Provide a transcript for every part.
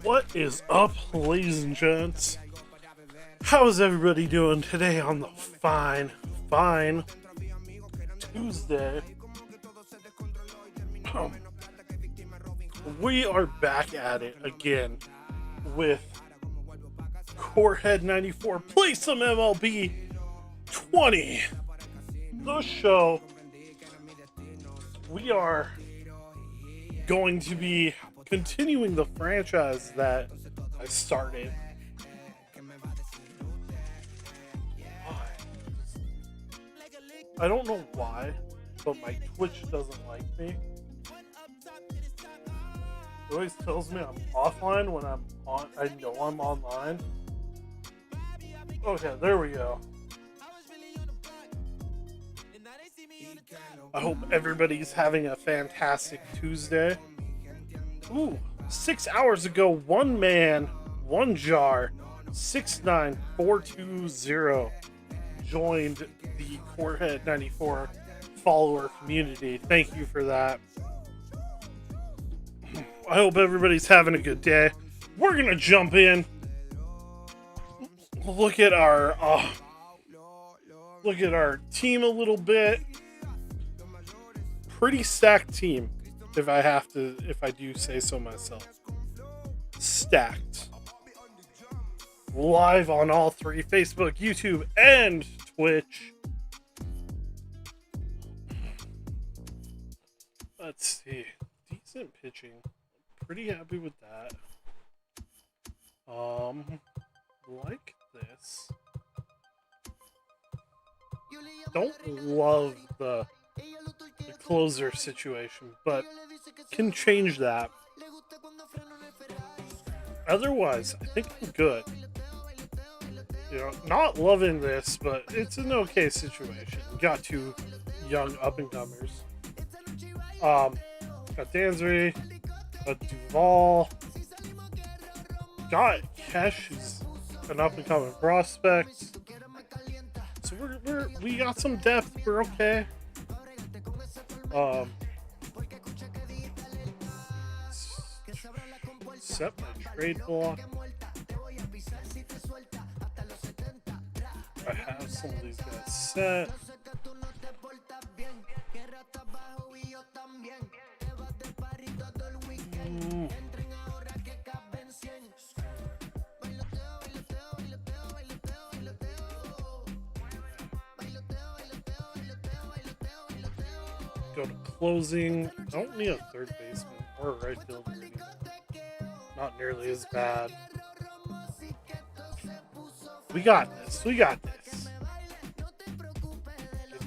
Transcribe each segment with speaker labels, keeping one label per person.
Speaker 1: What is up, ladies and gents? How is everybody doing today on the fine Tuesday? We are back at it again with Corehead 94 Play Some MLB 20. The show. We are going to be continuing the franchise that I started. I don't know why, but my Twitch doesn't like me. It always tells me I'm offline when I'm on. I know I'm online. Okay, there we go. I hope everybody's having a fantastic Tuesday. Ooh, 6 hours ago, one man, one jar, 69420 joined the Corehead 94 follower community. Thank you for that. I hope everybody's having a good day. We're gonna jump in. Look at our team a little bit. Pretty stacked team, if I do say so myself. Stacked. Live on all three: Facebook, YouTube, and Twitch. Let's see. Decent pitching. Pretty happy with that. Like this. Don't love the closer situation, but can change that. Otherwise, I think I'm good. You know, not loving this, but it's an okay situation. Got two young up-and-comers. Got Dansby, got Duvall, got Kesh, who's an up-and-coming prospect. So we got some depth. We're okay. Set my trade block. I have some of these guys set. Go to closing. Don't need a third baseman or a right fielder anymore. Not nearly as bad. We got this. We got this.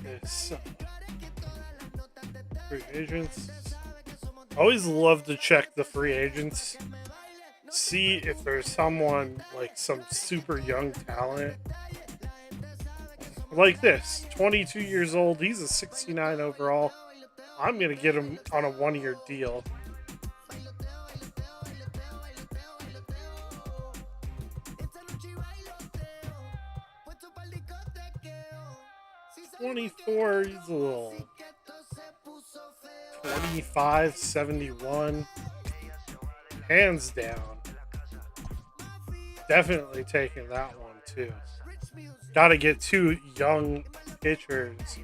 Speaker 1: Get this. Free agents. Always love to check the free agents. See if there's someone, like some super young talent. Like this. 22 years old. He's a 69 overall. I'm going to get him on a one-year deal. He's a little 25, 71. Hands down. Definitely taking that one too. Gotta get two young pitchers.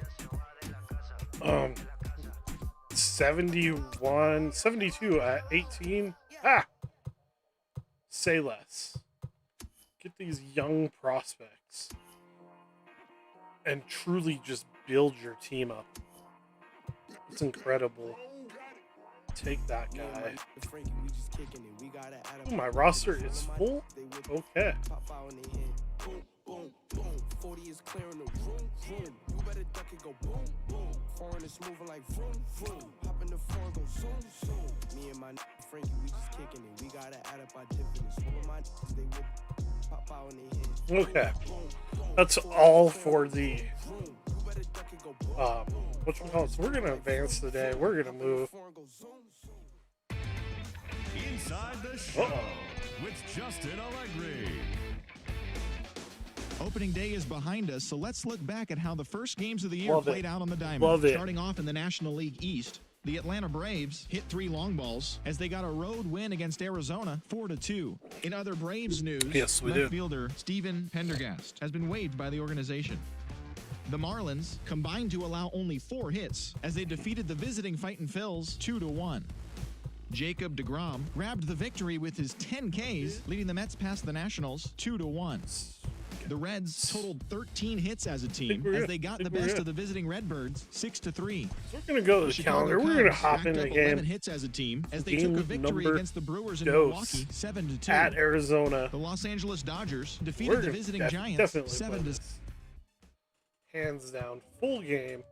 Speaker 1: 71, 72 at 18. Say less. Get these young prospects and truly just build your team up. It's incredible. Take that guy. Ooh, my roster is full? Okay. Okay. That's all for the whatchamacallit. So we're gonna advance today. We're gonna move.
Speaker 2: Inside the show with Justin Allegri.
Speaker 3: Opening day is behind us, so let's look back at how the first games of the year
Speaker 1: Love
Speaker 3: played
Speaker 1: it.
Speaker 3: out on the diamond.
Speaker 1: Love it.
Speaker 3: Starting off in the National League East, The Atlanta Braves hit 3 long balls as they got a road win against Arizona 4-2. In other Braves news,
Speaker 1: Yes, we
Speaker 3: left
Speaker 1: do.
Speaker 3: fielder Steven Pendergast has been waived by the organization. The Marlins combined to allow only 4 hits as they defeated the visiting Fightin' Phils 2-1. Jacob deGrom grabbed the victory with his 10 Ks, leading the Mets past the Nationals 2-1. The Reds totaled 13 hits as a team
Speaker 1: we're
Speaker 3: as
Speaker 1: good.
Speaker 3: they got
Speaker 1: Think
Speaker 3: the
Speaker 1: we're
Speaker 3: best
Speaker 1: good.
Speaker 3: of the visiting Redbirds 6-3.
Speaker 1: So we're gonna go to the
Speaker 3: Chicago
Speaker 1: calendar. We're gonna
Speaker 3: Cubs
Speaker 1: hop
Speaker 3: racked
Speaker 1: in the
Speaker 3: up 11
Speaker 1: game
Speaker 3: hits as a team as they
Speaker 1: Game
Speaker 3: took a victory
Speaker 1: number
Speaker 3: against the Brewers in
Speaker 1: dos
Speaker 3: Milwaukee 7-2.
Speaker 1: at Arizona.
Speaker 3: The Los Angeles Dodgers
Speaker 1: We're
Speaker 3: defeated the
Speaker 1: gonna
Speaker 3: visiting
Speaker 1: def-
Speaker 3: Giants
Speaker 1: definitely play
Speaker 3: 7-6.
Speaker 1: this. Hands down, full game.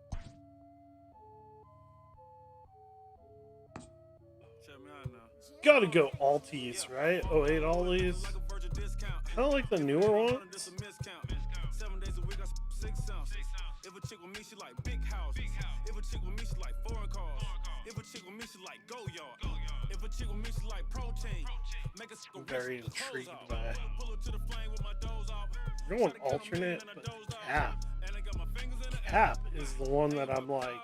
Speaker 1: Gotta go Alties, right? 08 Alties. Kind of like the newer ones.
Speaker 4: If a chick with me, she like big house. If a chick with me, she like foreign cars. If a chick with me, she like go yard. If a chick with me, she like protein. Make a
Speaker 1: I'm very intrigued by it. Going alternate, but Cap is the one that I'm like.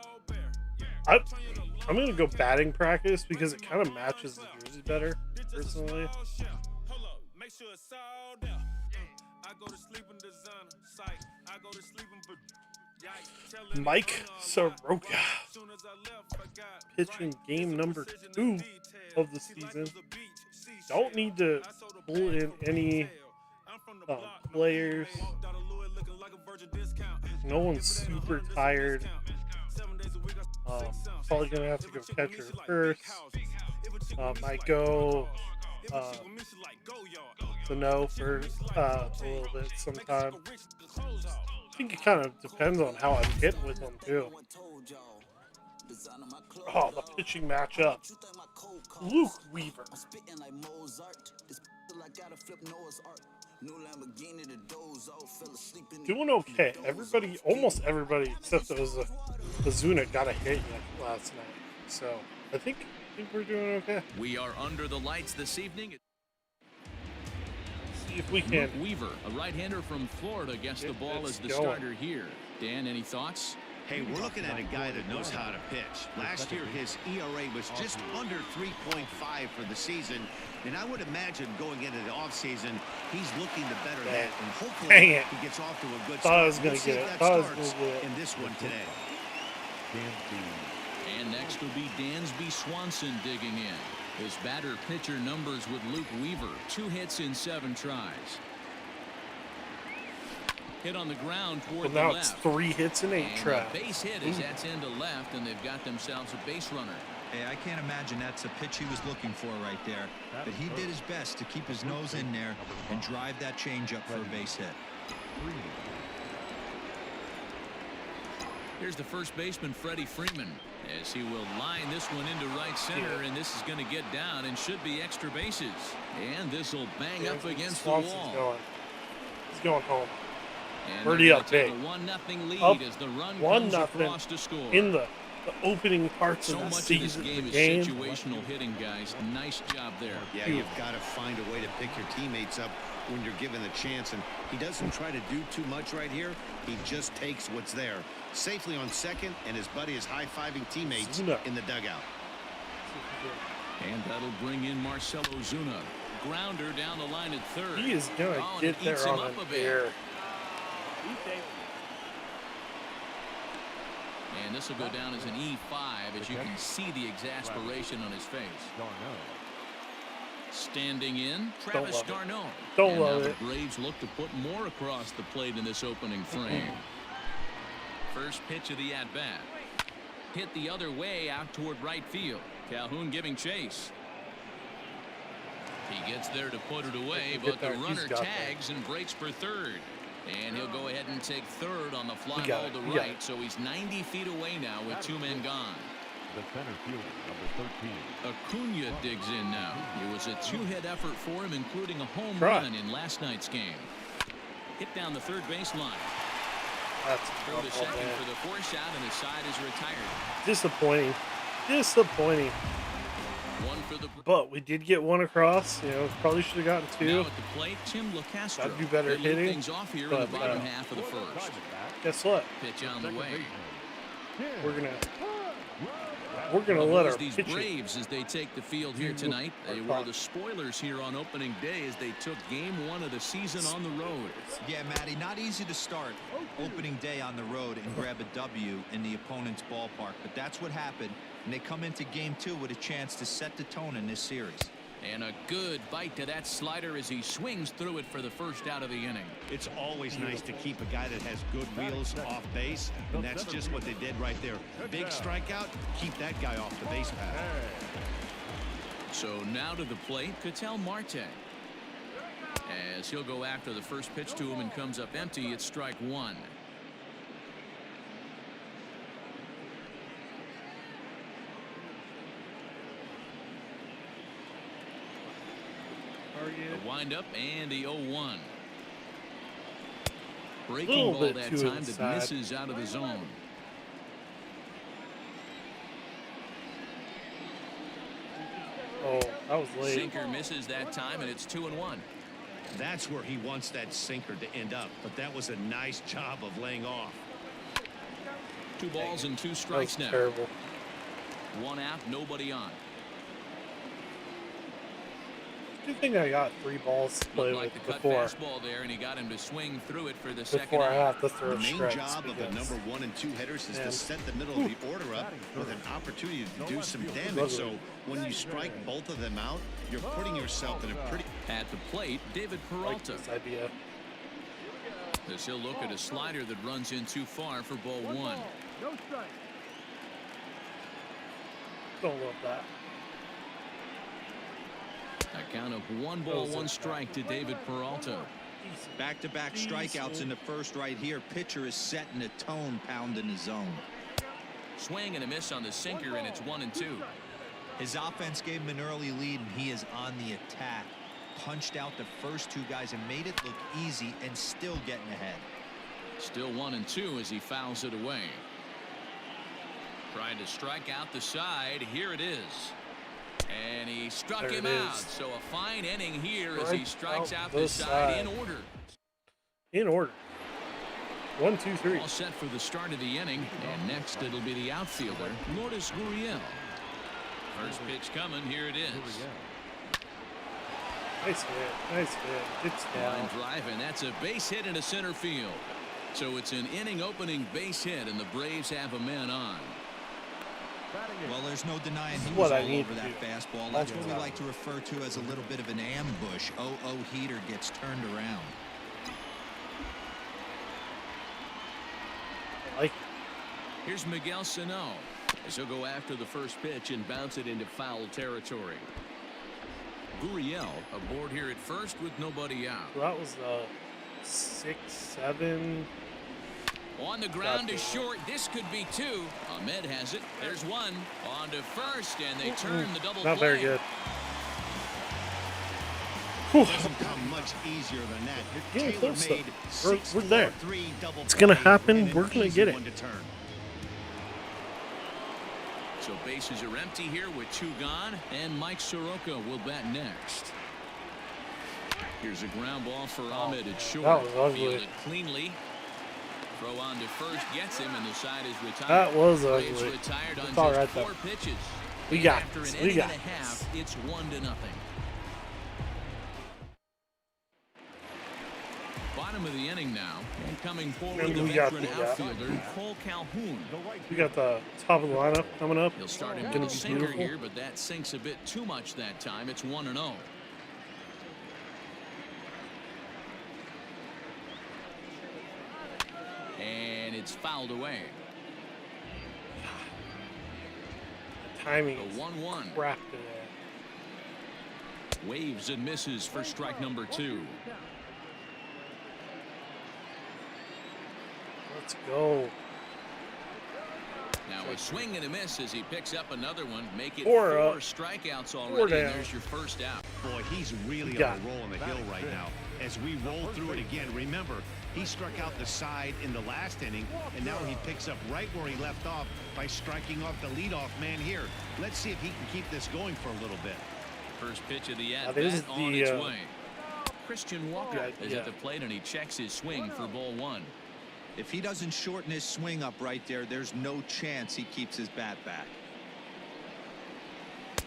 Speaker 1: I'm gonna go batting practice because it kind of matches the jersey better, personally.
Speaker 4: Make sure it's all there. I go to sleep in designer sight. I go to sleep in
Speaker 1: Mike Soroka pitching game number 2 of the season. Don't need to pull in any players. No one's super tired. Probably gonna have to go catcher first. Might go Sano for a little bit sometime. I think it kind of depends on how I'm hitting with them too. Oh, the pitching matchup. Luke Weaver. Doing okay. Everybody, almost everybody except Ozuna got a hit last night. So I think we're doing okay.
Speaker 5: We are under the lights this evening.
Speaker 1: See if we can.
Speaker 5: Luke Weaver, a right-hander from Florida, gets the ball
Speaker 1: It's
Speaker 5: as the
Speaker 1: going.
Speaker 5: starter here. Dan, any thoughts?
Speaker 6: Hey, we're looking at a guy that knows how to pitch. Last year, his ERA was just under 3.5 for the season. And I would imagine going into the offseason, he's looking to better that. And hopefully,
Speaker 1: Dang it.
Speaker 6: he gets off to a good
Speaker 1: Thought
Speaker 6: start.
Speaker 1: I was gonna
Speaker 6: We'll see
Speaker 1: get
Speaker 6: if
Speaker 1: it.
Speaker 6: that
Speaker 1: Thought I was
Speaker 6: starts
Speaker 1: gonna get it.
Speaker 6: in this one today.
Speaker 5: And next will be Dansby Swanson digging in. His batter-pitcher numbers with Luke Weaver. 2 hits in 7 tries. Hit on the ground toward
Speaker 1: Well, now
Speaker 5: the
Speaker 1: it's
Speaker 5: left.
Speaker 1: 3 hits and 8
Speaker 5: And
Speaker 1: tries.
Speaker 5: the base hit is that's into left, and they've got themselves a base runner.
Speaker 7: Hey, I can't imagine that's a pitch he was looking for right there. But he did his best to keep his nose in there and drive that changeup for a base hit.
Speaker 5: Here's the first baseman, Freddie Freeman, as he will line this one into right center, and this is going to get down and should be extra bases. And this will bang up against the
Speaker 1: Swanson's
Speaker 5: wall.
Speaker 1: going. He's going home.
Speaker 5: And
Speaker 1: Already
Speaker 5: they're
Speaker 1: up
Speaker 5: gonna take
Speaker 1: big.
Speaker 5: a 1-0 lead
Speaker 1: Up
Speaker 5: as the run
Speaker 1: 1-0
Speaker 5: comes across to score.
Speaker 1: In the opening parts
Speaker 5: So
Speaker 1: of the
Speaker 5: much of
Speaker 1: season,
Speaker 5: this game
Speaker 1: the
Speaker 5: is
Speaker 1: game.
Speaker 5: situational hitting, guys. Nice job there.
Speaker 6: Yeah, you've got to find a way to pick your teammates up when you're given the chance. And he doesn't try to do too much right here. He just takes what's there. Safely on second, and his buddy is high-fiving teammates
Speaker 1: Zuna.
Speaker 6: in the dugout.
Speaker 5: And that'll bring in Marcelo Zuna. Grounder down the line at third.
Speaker 1: He is gonna
Speaker 5: Oh, and
Speaker 1: get
Speaker 5: it
Speaker 1: there
Speaker 5: eats him
Speaker 1: on
Speaker 5: up a
Speaker 1: an
Speaker 5: bit.
Speaker 1: air.
Speaker 5: And this will go down as an E5 as you can see the exasperation on his face. Standing in, Travis
Speaker 1: love it.
Speaker 5: Darno.
Speaker 1: Don't
Speaker 5: And
Speaker 1: love
Speaker 5: now
Speaker 1: it.
Speaker 5: the Braves look to put more across the plate in this opening frame. First pitch of the at-bat. Hit the other way out toward right field. Calhoun giving chase. He gets there to put it away,
Speaker 1: Get
Speaker 5: but the
Speaker 1: there. He's
Speaker 5: runner
Speaker 1: got that.
Speaker 5: tags and breaks for third. And he'll go ahead and take third on the fly
Speaker 1: He got
Speaker 5: ball
Speaker 1: it.
Speaker 5: to
Speaker 1: He got
Speaker 5: right,
Speaker 1: it.
Speaker 5: so he's 90 feet away now with 2 men gone.
Speaker 2: The center fielder, number 13.
Speaker 5: Acuna digs in now. It was a 2-hit effort for him, including a home
Speaker 1: Try.
Speaker 5: run in last night's game. Hit down the third baseline.
Speaker 1: That's
Speaker 5: Throw to second for the force out, and his side is retired.
Speaker 1: disappointing. Disappointing.
Speaker 5: One for the
Speaker 1: But we did get one across. You know, probably should have gotten
Speaker 5: now
Speaker 1: 2.
Speaker 5: at the plate. Tim LaCastro.
Speaker 1: Gotta do better
Speaker 5: They lead
Speaker 1: hitting,
Speaker 5: things off here in
Speaker 1: but,
Speaker 5: the bottom half of the first.
Speaker 1: Guess what?
Speaker 5: Pitch on the way.
Speaker 1: We're gonna we're gonna
Speaker 5: Well,
Speaker 1: let
Speaker 5: boys,
Speaker 1: our
Speaker 5: these
Speaker 1: pitching.
Speaker 5: Braves, as they take the field here tonight, they were the spoilers here on opening day as they took game 1 of the season on the road.
Speaker 7: Yeah, Matty, not easy to start opening day on the road and grab a W in the opponent's ballpark, but that's what happened, and they come into game 2 with a chance to set the tone in this series.
Speaker 5: And a good bite to that slider as he swings through it for the first out of the inning.
Speaker 6: It's always nice to keep a guy that has good wheels off base, and that's just what they did right there. Big strikeout, keep that guy off the base path.
Speaker 5: So now to the plate, Ketel Marte. As he'll go after the first pitch to him and comes up empty, it's strike 1. The windup and the 0-1. Breaking ball
Speaker 1: bit
Speaker 5: that
Speaker 1: too
Speaker 5: time that
Speaker 1: inside.
Speaker 5: misses out of the zone.
Speaker 1: Oh, that was late.
Speaker 5: Sinker misses that time, and it's 2-1.
Speaker 6: That's where he wants that sinker to end up, but that was a nice job of laying off.
Speaker 5: 2 balls and 2
Speaker 1: That was
Speaker 5: strikes now.
Speaker 1: terrible.
Speaker 5: 1 out, nobody on.
Speaker 1: Good thing I got 3 balls to play
Speaker 5: Looked like
Speaker 1: with
Speaker 5: the cut
Speaker 1: before
Speaker 5: fastball there, and he got him to swing through it for the second
Speaker 1: I
Speaker 5: out.
Speaker 1: have to throw
Speaker 6: The main
Speaker 1: strikes.
Speaker 6: job of the
Speaker 1: because-
Speaker 6: number 1 and 2 hitters is
Speaker 1: Man.
Speaker 6: to set the middle of the order up with an opportunity to do some damage. So when you strike both of them out, you're putting yourself in a pretty...
Speaker 5: At the plate, David
Speaker 1: I like
Speaker 5: Peralta.
Speaker 1: this idea.
Speaker 5: As he'll look at a slider that runs in too far for ball 1.
Speaker 1: Don't love that.
Speaker 5: A count of 1 ball, 1 strike to David Peralta.
Speaker 7: Back-to-back strikeouts in the first right here. Pitcher is setting the tone, pounding the zone.
Speaker 5: Swing and a miss on the sinker, and it's 1-2.
Speaker 7: His offense gave him an early lead, and he is on the attack. Punched out the first 2 guys and made it look easy and still getting ahead.
Speaker 5: Still 1-2 as he fouls it away. Trying to strike out the side. Here it is. And he struck
Speaker 1: There
Speaker 5: him
Speaker 1: it
Speaker 5: out.
Speaker 1: is.
Speaker 5: So a fine inning here as he strikes out the
Speaker 1: the
Speaker 5: side in
Speaker 1: side.
Speaker 5: order.
Speaker 1: In order. 1, 2, 3.
Speaker 5: All set for the start of the inning. And next it'll be the outfielder, Lourdes Gurriel. First pitch coming. Here it is.
Speaker 1: Nice hit. Nice hit. It's
Speaker 5: Line
Speaker 1: down.
Speaker 5: drive, and that's a base hit into center field. So it's an inning opening base hit, and the Braves have a man on.
Speaker 7: Well, there's no denying he
Speaker 1: what
Speaker 7: was
Speaker 1: I
Speaker 7: all
Speaker 1: need
Speaker 7: over
Speaker 1: to
Speaker 7: that
Speaker 1: do.
Speaker 7: fastball. That's what we
Speaker 1: Yeah.
Speaker 7: like to refer to as a little bit of an ambush. 0-0 heater gets turned around.
Speaker 1: I like
Speaker 5: Here's Miguel Sano as he'll go after the first pitch and bounce it into foul territory. Gurriel aboard here at first with nobody out.
Speaker 1: So that was 6, 7.
Speaker 5: On the ground is
Speaker 1: Gotcha.
Speaker 5: short. This could be 2. Ahmed has it. There's 1. On to first, and they turn the double
Speaker 1: Not
Speaker 5: play.
Speaker 1: very good.
Speaker 6: Doesn't come much easier than that.
Speaker 1: Yeah, close though.
Speaker 6: Taylor-made
Speaker 1: We're there.
Speaker 6: 6-4-3 double
Speaker 1: It's gonna
Speaker 6: play
Speaker 1: happen.
Speaker 6: and an
Speaker 1: We're gonna
Speaker 6: easy
Speaker 1: get it.
Speaker 6: one to turn.
Speaker 5: So bases are empty here with 2 gone, and Mike Soroka will bat next. Here's a ground ball for Ahmed at short.
Speaker 1: That was ugly.
Speaker 5: Fielded cleanly. Throw on to first gets him, and the side is retired.
Speaker 1: That was
Speaker 5: Braves
Speaker 1: ugly.
Speaker 5: retired on
Speaker 1: It's all
Speaker 5: just
Speaker 1: right,
Speaker 5: 4
Speaker 1: though.
Speaker 5: pitches.
Speaker 1: We
Speaker 5: And
Speaker 1: got
Speaker 5: after
Speaker 1: this.
Speaker 5: an
Speaker 1: We
Speaker 5: inning
Speaker 1: got
Speaker 5: and a half,
Speaker 1: this.
Speaker 5: it's 1-0. Bottom of the inning now, and coming forward,
Speaker 1: And
Speaker 5: the
Speaker 1: we got
Speaker 5: veteran
Speaker 1: the,
Speaker 5: outfielder Cole Calhoun.
Speaker 1: We got the top of the lineup coming up.
Speaker 5: He'll start him
Speaker 1: Gonna
Speaker 5: with a
Speaker 1: be
Speaker 5: sinker
Speaker 1: beautiful.
Speaker 5: here, but that sinks a bit too much that time. It's 1-0. And it's fouled away.
Speaker 1: The timing
Speaker 5: The
Speaker 1: is
Speaker 5: 1-1.
Speaker 1: crap today.
Speaker 5: Waves and misses for strike number 2.
Speaker 1: Let's go.
Speaker 5: Now a swing and a miss as he picks up another one. Make it
Speaker 1: 4
Speaker 5: 4
Speaker 1: up.
Speaker 5: strikeouts
Speaker 1: 4
Speaker 5: already, and
Speaker 1: down.
Speaker 5: there's your first out.
Speaker 6: Boy, he's really
Speaker 1: got
Speaker 6: on a roll on the hill right now. As we roll through it again, remember, he struck out the side in the last inning, and now he picks up right where he left off by striking off the leadoff man here. Let's see if he can keep this going for a little bit.
Speaker 5: First pitch of the
Speaker 1: this is
Speaker 5: at-bat on
Speaker 1: the,
Speaker 5: its way. Christian Walker is
Speaker 1: yeah.
Speaker 5: at the plate, and he checks his swing for ball 1.
Speaker 7: If he doesn't shorten his swing up right there, there's no chance he keeps his bat back.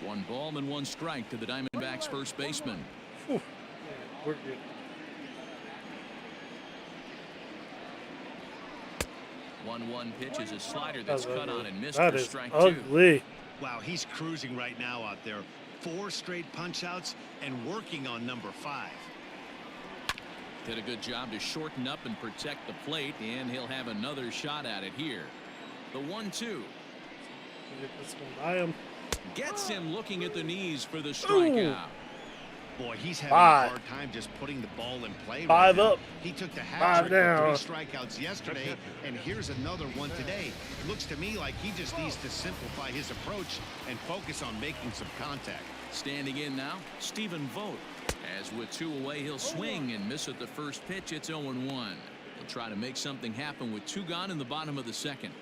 Speaker 5: 1 ball and 1 strike to the Diamondbacks first baseman.
Speaker 1: Whew. We're good.
Speaker 5: 1-1 pitch is a slider that's cut on and missed
Speaker 1: That
Speaker 5: for
Speaker 1: is
Speaker 5: strike 2.
Speaker 1: ugly.
Speaker 6: Wow, he's cruising right now out there. 4 straight punch-outs and working on number 5.
Speaker 5: Did a good job to shorten up and protect the plate, and he'll have another shot at it here. The 1-2.
Speaker 1: Get this one by him.
Speaker 5: Gets him looking at the knees for the strikeout.
Speaker 6: Boy, he's having
Speaker 1: 5.
Speaker 6: a hard time just putting the ball in play.
Speaker 1: 5
Speaker 6: right now.
Speaker 1: up.
Speaker 6: He took the
Speaker 1: 5
Speaker 6: hat trick
Speaker 1: down.
Speaker 6: with 3 strikeouts yesterday, and here's another one today. Looks to me like he just needs to simplify his approach and focus on making some contact.
Speaker 5: Standing in now, Stephen Vogt. As with 2 away, he'll swing and miss at the first pitch. It's 0-1. He'll try to make something happen with 2 gone in the bottom of the second.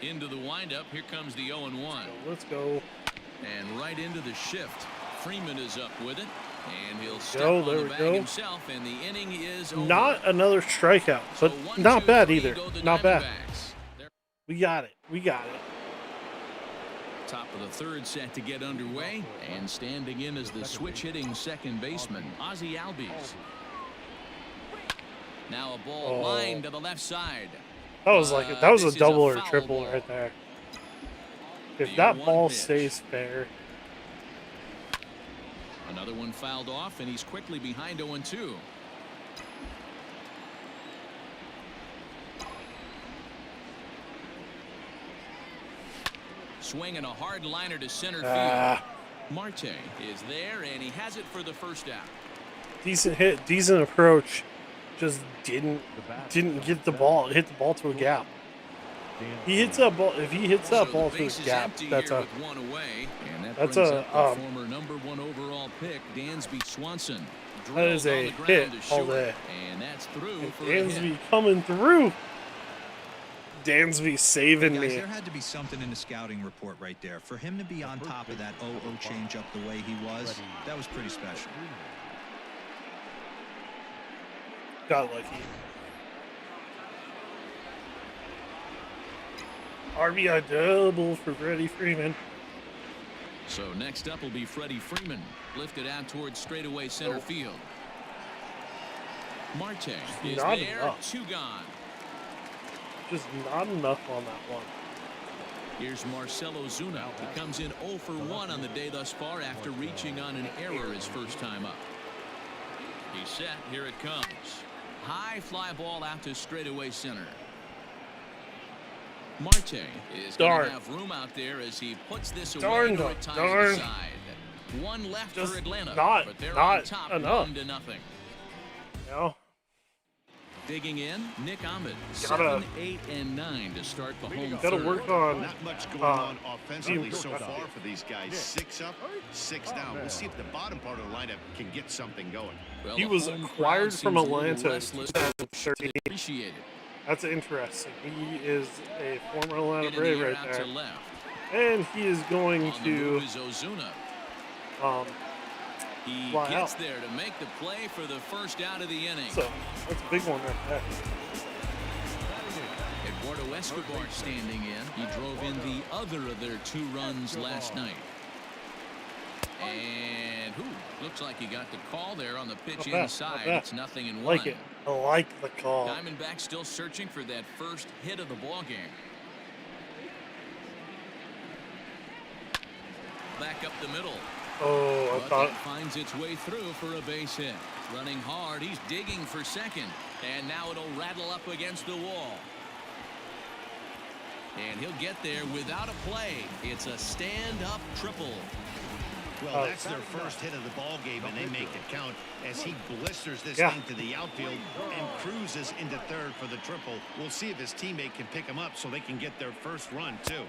Speaker 5: Into the windup. Here comes the 0-1.
Speaker 1: Let's go.
Speaker 5: And right into the shift. Freeman is up with it. And he'll step
Speaker 1: Go,
Speaker 5: on
Speaker 1: there
Speaker 5: the
Speaker 1: we
Speaker 5: bag
Speaker 1: go.
Speaker 5: himself. And the inning is over.
Speaker 1: Not another strikeout, but
Speaker 5: So 1,
Speaker 1: not
Speaker 5: 2,
Speaker 1: bad
Speaker 5: 3
Speaker 1: either.
Speaker 5: go the
Speaker 1: Not bad.
Speaker 5: Diamondbacks. They're
Speaker 1: We got it. We got it.
Speaker 5: top of the third set to get underway. And standing in as the switch-hitting second baseman, Ozzie Albies. Now a ball lined to the left side.
Speaker 1: That was like that was a
Speaker 5: This is
Speaker 1: double
Speaker 5: a
Speaker 1: or
Speaker 5: foul
Speaker 1: triple
Speaker 5: ball.
Speaker 1: right there. If
Speaker 5: The
Speaker 1: that
Speaker 5: 0-1
Speaker 1: ball
Speaker 5: pitch.
Speaker 1: stays fair,
Speaker 5: Another one fouled off, and he's quickly behind 0-2. Swinging a hard liner to center field. Marte is there, and he has it for the first out.
Speaker 1: decent hit, decent approach. Just didn't get the ball. Hit the ball to a gap. He hits that ball. If he hits that
Speaker 5: So
Speaker 1: ball
Speaker 5: the
Speaker 1: to a
Speaker 5: base is
Speaker 1: gap,
Speaker 5: empty
Speaker 1: that's
Speaker 5: here
Speaker 1: a
Speaker 5: with 1 away, and that
Speaker 1: that's
Speaker 5: brings
Speaker 1: a,
Speaker 5: up the former number 1 overall pick, Dansby Swanson.
Speaker 1: that is
Speaker 5: Drilled on
Speaker 1: a
Speaker 5: the ground
Speaker 1: hit
Speaker 5: to
Speaker 1: all
Speaker 5: short,
Speaker 1: day.
Speaker 5: and that's through for a hit.
Speaker 1: Dansby coming through. Dansby saving
Speaker 7: Guys,
Speaker 1: me.
Speaker 7: there had to be something in the scouting report right there. For him to be on top of that 0-0 changeup the way he was, that was pretty special.
Speaker 1: Got lucky. RBI double for Freddie Freeman.
Speaker 5: So next up will be Freddie Freeman, lifted out towards straightaway center field. Marte is
Speaker 1: Not
Speaker 5: there,
Speaker 1: enough.
Speaker 5: 2 gone.
Speaker 1: Just not enough on that one.
Speaker 5: Here's Marcelo Zuna. He comes in 0 for 1 on the day thus far after reaching on an error his first time up. He's set. Here it comes. High fly ball out to straightaway center. Marte is going
Speaker 1: Darn.
Speaker 5: to have room out there as he puts this away
Speaker 1: Darn,
Speaker 5: to it ties
Speaker 1: darn.
Speaker 5: the side. 1 left
Speaker 1: Just
Speaker 5: for Atlanta,
Speaker 1: not-
Speaker 5: but they're
Speaker 1: not
Speaker 5: on top
Speaker 1: enough.
Speaker 5: 1-0.
Speaker 1: You know?
Speaker 5: Digging in, Nick Ahmed.
Speaker 1: Gotta-
Speaker 5: 7, 8, and 9 to start the home
Speaker 1: Gotta
Speaker 5: third.
Speaker 1: work on.
Speaker 6: Not much going on offensively
Speaker 1: he-
Speaker 6: so far for these guys. 6 up, 6 down. We'll see if the bottom part of the lineup can get something going.
Speaker 5: Well,
Speaker 1: He
Speaker 5: the
Speaker 1: was
Speaker 5: home
Speaker 1: acquired
Speaker 5: crowd
Speaker 1: from
Speaker 5: seems a little
Speaker 1: Atlanta in
Speaker 5: restless.
Speaker 1: 2013.
Speaker 5: Appreciate it.
Speaker 1: That's interesting. He is a former Atlanta
Speaker 5: Hit in the
Speaker 1: Brave
Speaker 5: air
Speaker 1: right
Speaker 5: out to
Speaker 1: there.
Speaker 5: left.
Speaker 1: And he is going
Speaker 5: On the move
Speaker 1: to
Speaker 5: is Ozuna. He
Speaker 1: fly
Speaker 5: gets
Speaker 1: out.
Speaker 5: there to make the play for the first out of the inning.
Speaker 1: So that's a big one right there.
Speaker 5: Eduardo Escobar standing in. He drove in the other of their 2 runs last night. And looks like he got the call there on the pitch
Speaker 1: Not bad, not
Speaker 5: inside.
Speaker 1: bad.
Speaker 5: It's 0-1.
Speaker 1: Like it. I like the call.
Speaker 5: Diamondbacks still searching for that first hit of the ball game. Back up the middle.
Speaker 1: Oh, I
Speaker 5: But
Speaker 1: thought
Speaker 5: that finds its way through for a base hit. Running hard, he's digging for second. And now it'll rattle up against the wall. And he'll get there without a play. It's a stand-up triple.
Speaker 6: Well, that's their first hit of the ball game, and they make it count as he blisters this
Speaker 1: Yeah.
Speaker 6: thing to the outfield and cruises into third for the triple. We'll see if his teammate can pick him up so they can get their first run, too.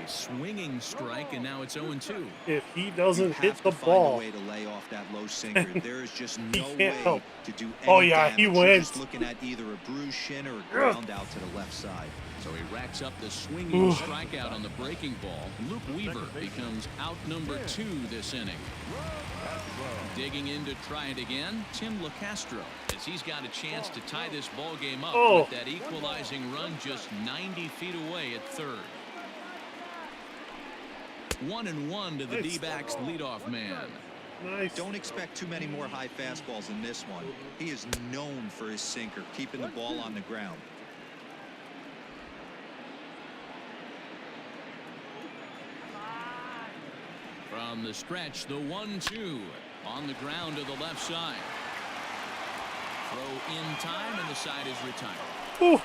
Speaker 5: A swinging strike, and now it's 0-2.
Speaker 1: If he doesn't hit
Speaker 7: have
Speaker 1: the
Speaker 7: to find a
Speaker 1: ball,
Speaker 7: way to lay off that low sinker. There is just no
Speaker 1: can't
Speaker 7: way
Speaker 1: help.
Speaker 7: to do any
Speaker 1: Oh, yeah, he
Speaker 7: damage. You're
Speaker 1: went.
Speaker 7: just looking at either a bruised shin or a ground out to the left side.
Speaker 5: So he racks up the swinging strikeout on the breaking ball. Luke Weaver becomes out number 2 this inning. Digging in to try it again, Tim LaCastro, as he's got a chance to tie this ball game up with that equalizing run just 90 feet away at third. 1-1 to the D-backs leadoff man.
Speaker 1: nice.
Speaker 7: Don't expect too many more high fastballs in this one. He is known for his sinker, keeping the ball on the ground.
Speaker 5: From the stretch, the 1-2 on the ground to the left side. Throw in time, and the side is retired.
Speaker 1: Ooh.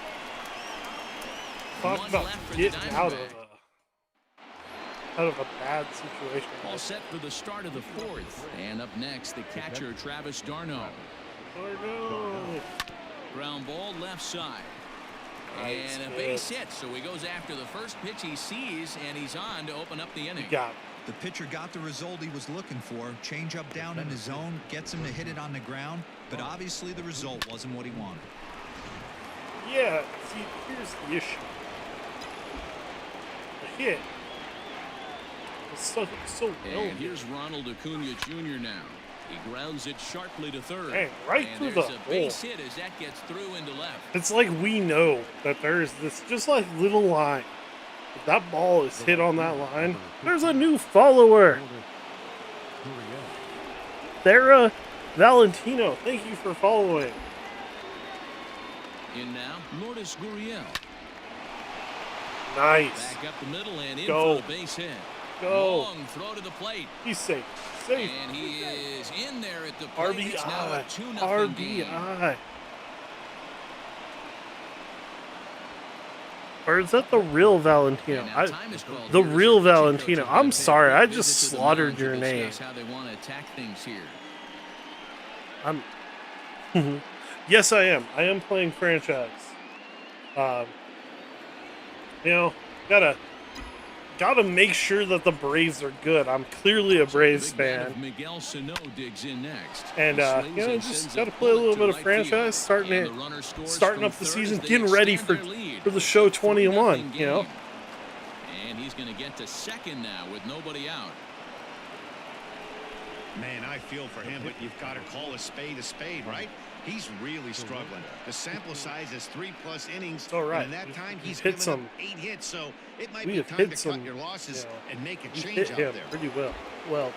Speaker 1: Talk
Speaker 5: One
Speaker 1: about
Speaker 5: left for the
Speaker 1: getting out
Speaker 5: Diamondbacks.
Speaker 1: of a bad situation.
Speaker 5: All set for the start of the 4th. And up next, the catcher, Travis d'Arnaud.
Speaker 1: Oh, no.
Speaker 5: Ground ball left side.
Speaker 1: Nice
Speaker 5: And a
Speaker 1: hit.
Speaker 5: base hit. So he goes after the first pitch he sees, and he's on to open up the inning.
Speaker 1: Got it.
Speaker 7: The pitcher got the result he was looking for. Change up down in his zone, gets him to hit it on the ground, but obviously the result wasn't what he wanted.
Speaker 1: Yeah, see, here's the issue. The hit was so well.
Speaker 5: And here's Ronald Acuna Jr. now. He grounds it sharply to third.
Speaker 1: Dang, right
Speaker 5: and
Speaker 1: through
Speaker 5: there's
Speaker 1: the
Speaker 5: a base
Speaker 1: hole.
Speaker 5: hit as that gets through into left.
Speaker 1: It's like we know that there's this just like little line. If that ball is hit on that line, there's a new follower. Thera Valentino, thank you for following.
Speaker 5: In now, Lourdes Gurriel.
Speaker 1: Nice.
Speaker 5: Back up the middle and in
Speaker 1: Go.
Speaker 5: for the base hit.
Speaker 1: Go.
Speaker 5: Long throw to the plate.
Speaker 1: He's safe. Safe.
Speaker 5: And he is in there at the plate. It's now a
Speaker 1: RBI.
Speaker 5: 2-0 game.
Speaker 1: RBI. Or is that the real Valentino?
Speaker 5: And now time is called
Speaker 1: The
Speaker 5: here as
Speaker 1: real
Speaker 5: the pitching
Speaker 1: Valentino.
Speaker 5: coaches
Speaker 1: I'm
Speaker 5: will
Speaker 1: sorry.
Speaker 5: take a
Speaker 1: I
Speaker 5: visit
Speaker 1: just
Speaker 5: to the
Speaker 1: slaughtered
Speaker 5: mound to
Speaker 1: your name.
Speaker 5: discuss how they want to attack things here.
Speaker 1: I'm. Yes, I am. I am playing franchise. You know, gotta make sure that the Braves are good. I'm clearly a Braves
Speaker 5: Big bat
Speaker 1: fan,
Speaker 5: of Miguel Sano digs in next.
Speaker 1: and
Speaker 5: He swings
Speaker 1: you know,
Speaker 5: and
Speaker 1: just
Speaker 5: sends
Speaker 1: gotta
Speaker 5: a
Speaker 1: play a little
Speaker 5: bullet
Speaker 1: bit
Speaker 5: to
Speaker 1: of
Speaker 5: right field.
Speaker 1: franchise, starting
Speaker 5: And the runner scores
Speaker 1: up
Speaker 5: from
Speaker 1: the
Speaker 5: third
Speaker 1: season,
Speaker 5: as they
Speaker 1: getting ready
Speaker 5: extend
Speaker 1: for
Speaker 5: their lead.
Speaker 1: the show
Speaker 5: 3-0
Speaker 1: 21. You know,
Speaker 5: game. And he's going to get to second now with nobody out.
Speaker 6: Man, I feel for him, but you've got to call a spade, right? He's really struggling. The sample size is 3+ innings.
Speaker 1: all right.
Speaker 6: And in that time,
Speaker 1: We've
Speaker 6: he's
Speaker 1: hit
Speaker 6: given
Speaker 1: some.
Speaker 6: up 8 hits, so it might
Speaker 1: We
Speaker 6: be
Speaker 1: have
Speaker 6: time
Speaker 1: hit
Speaker 6: to
Speaker 1: some.
Speaker 6: cut your losses
Speaker 1: You know,
Speaker 6: and make a
Speaker 1: we
Speaker 6: change
Speaker 1: hit
Speaker 6: out
Speaker 1: him
Speaker 6: there.
Speaker 1: pretty well. Well,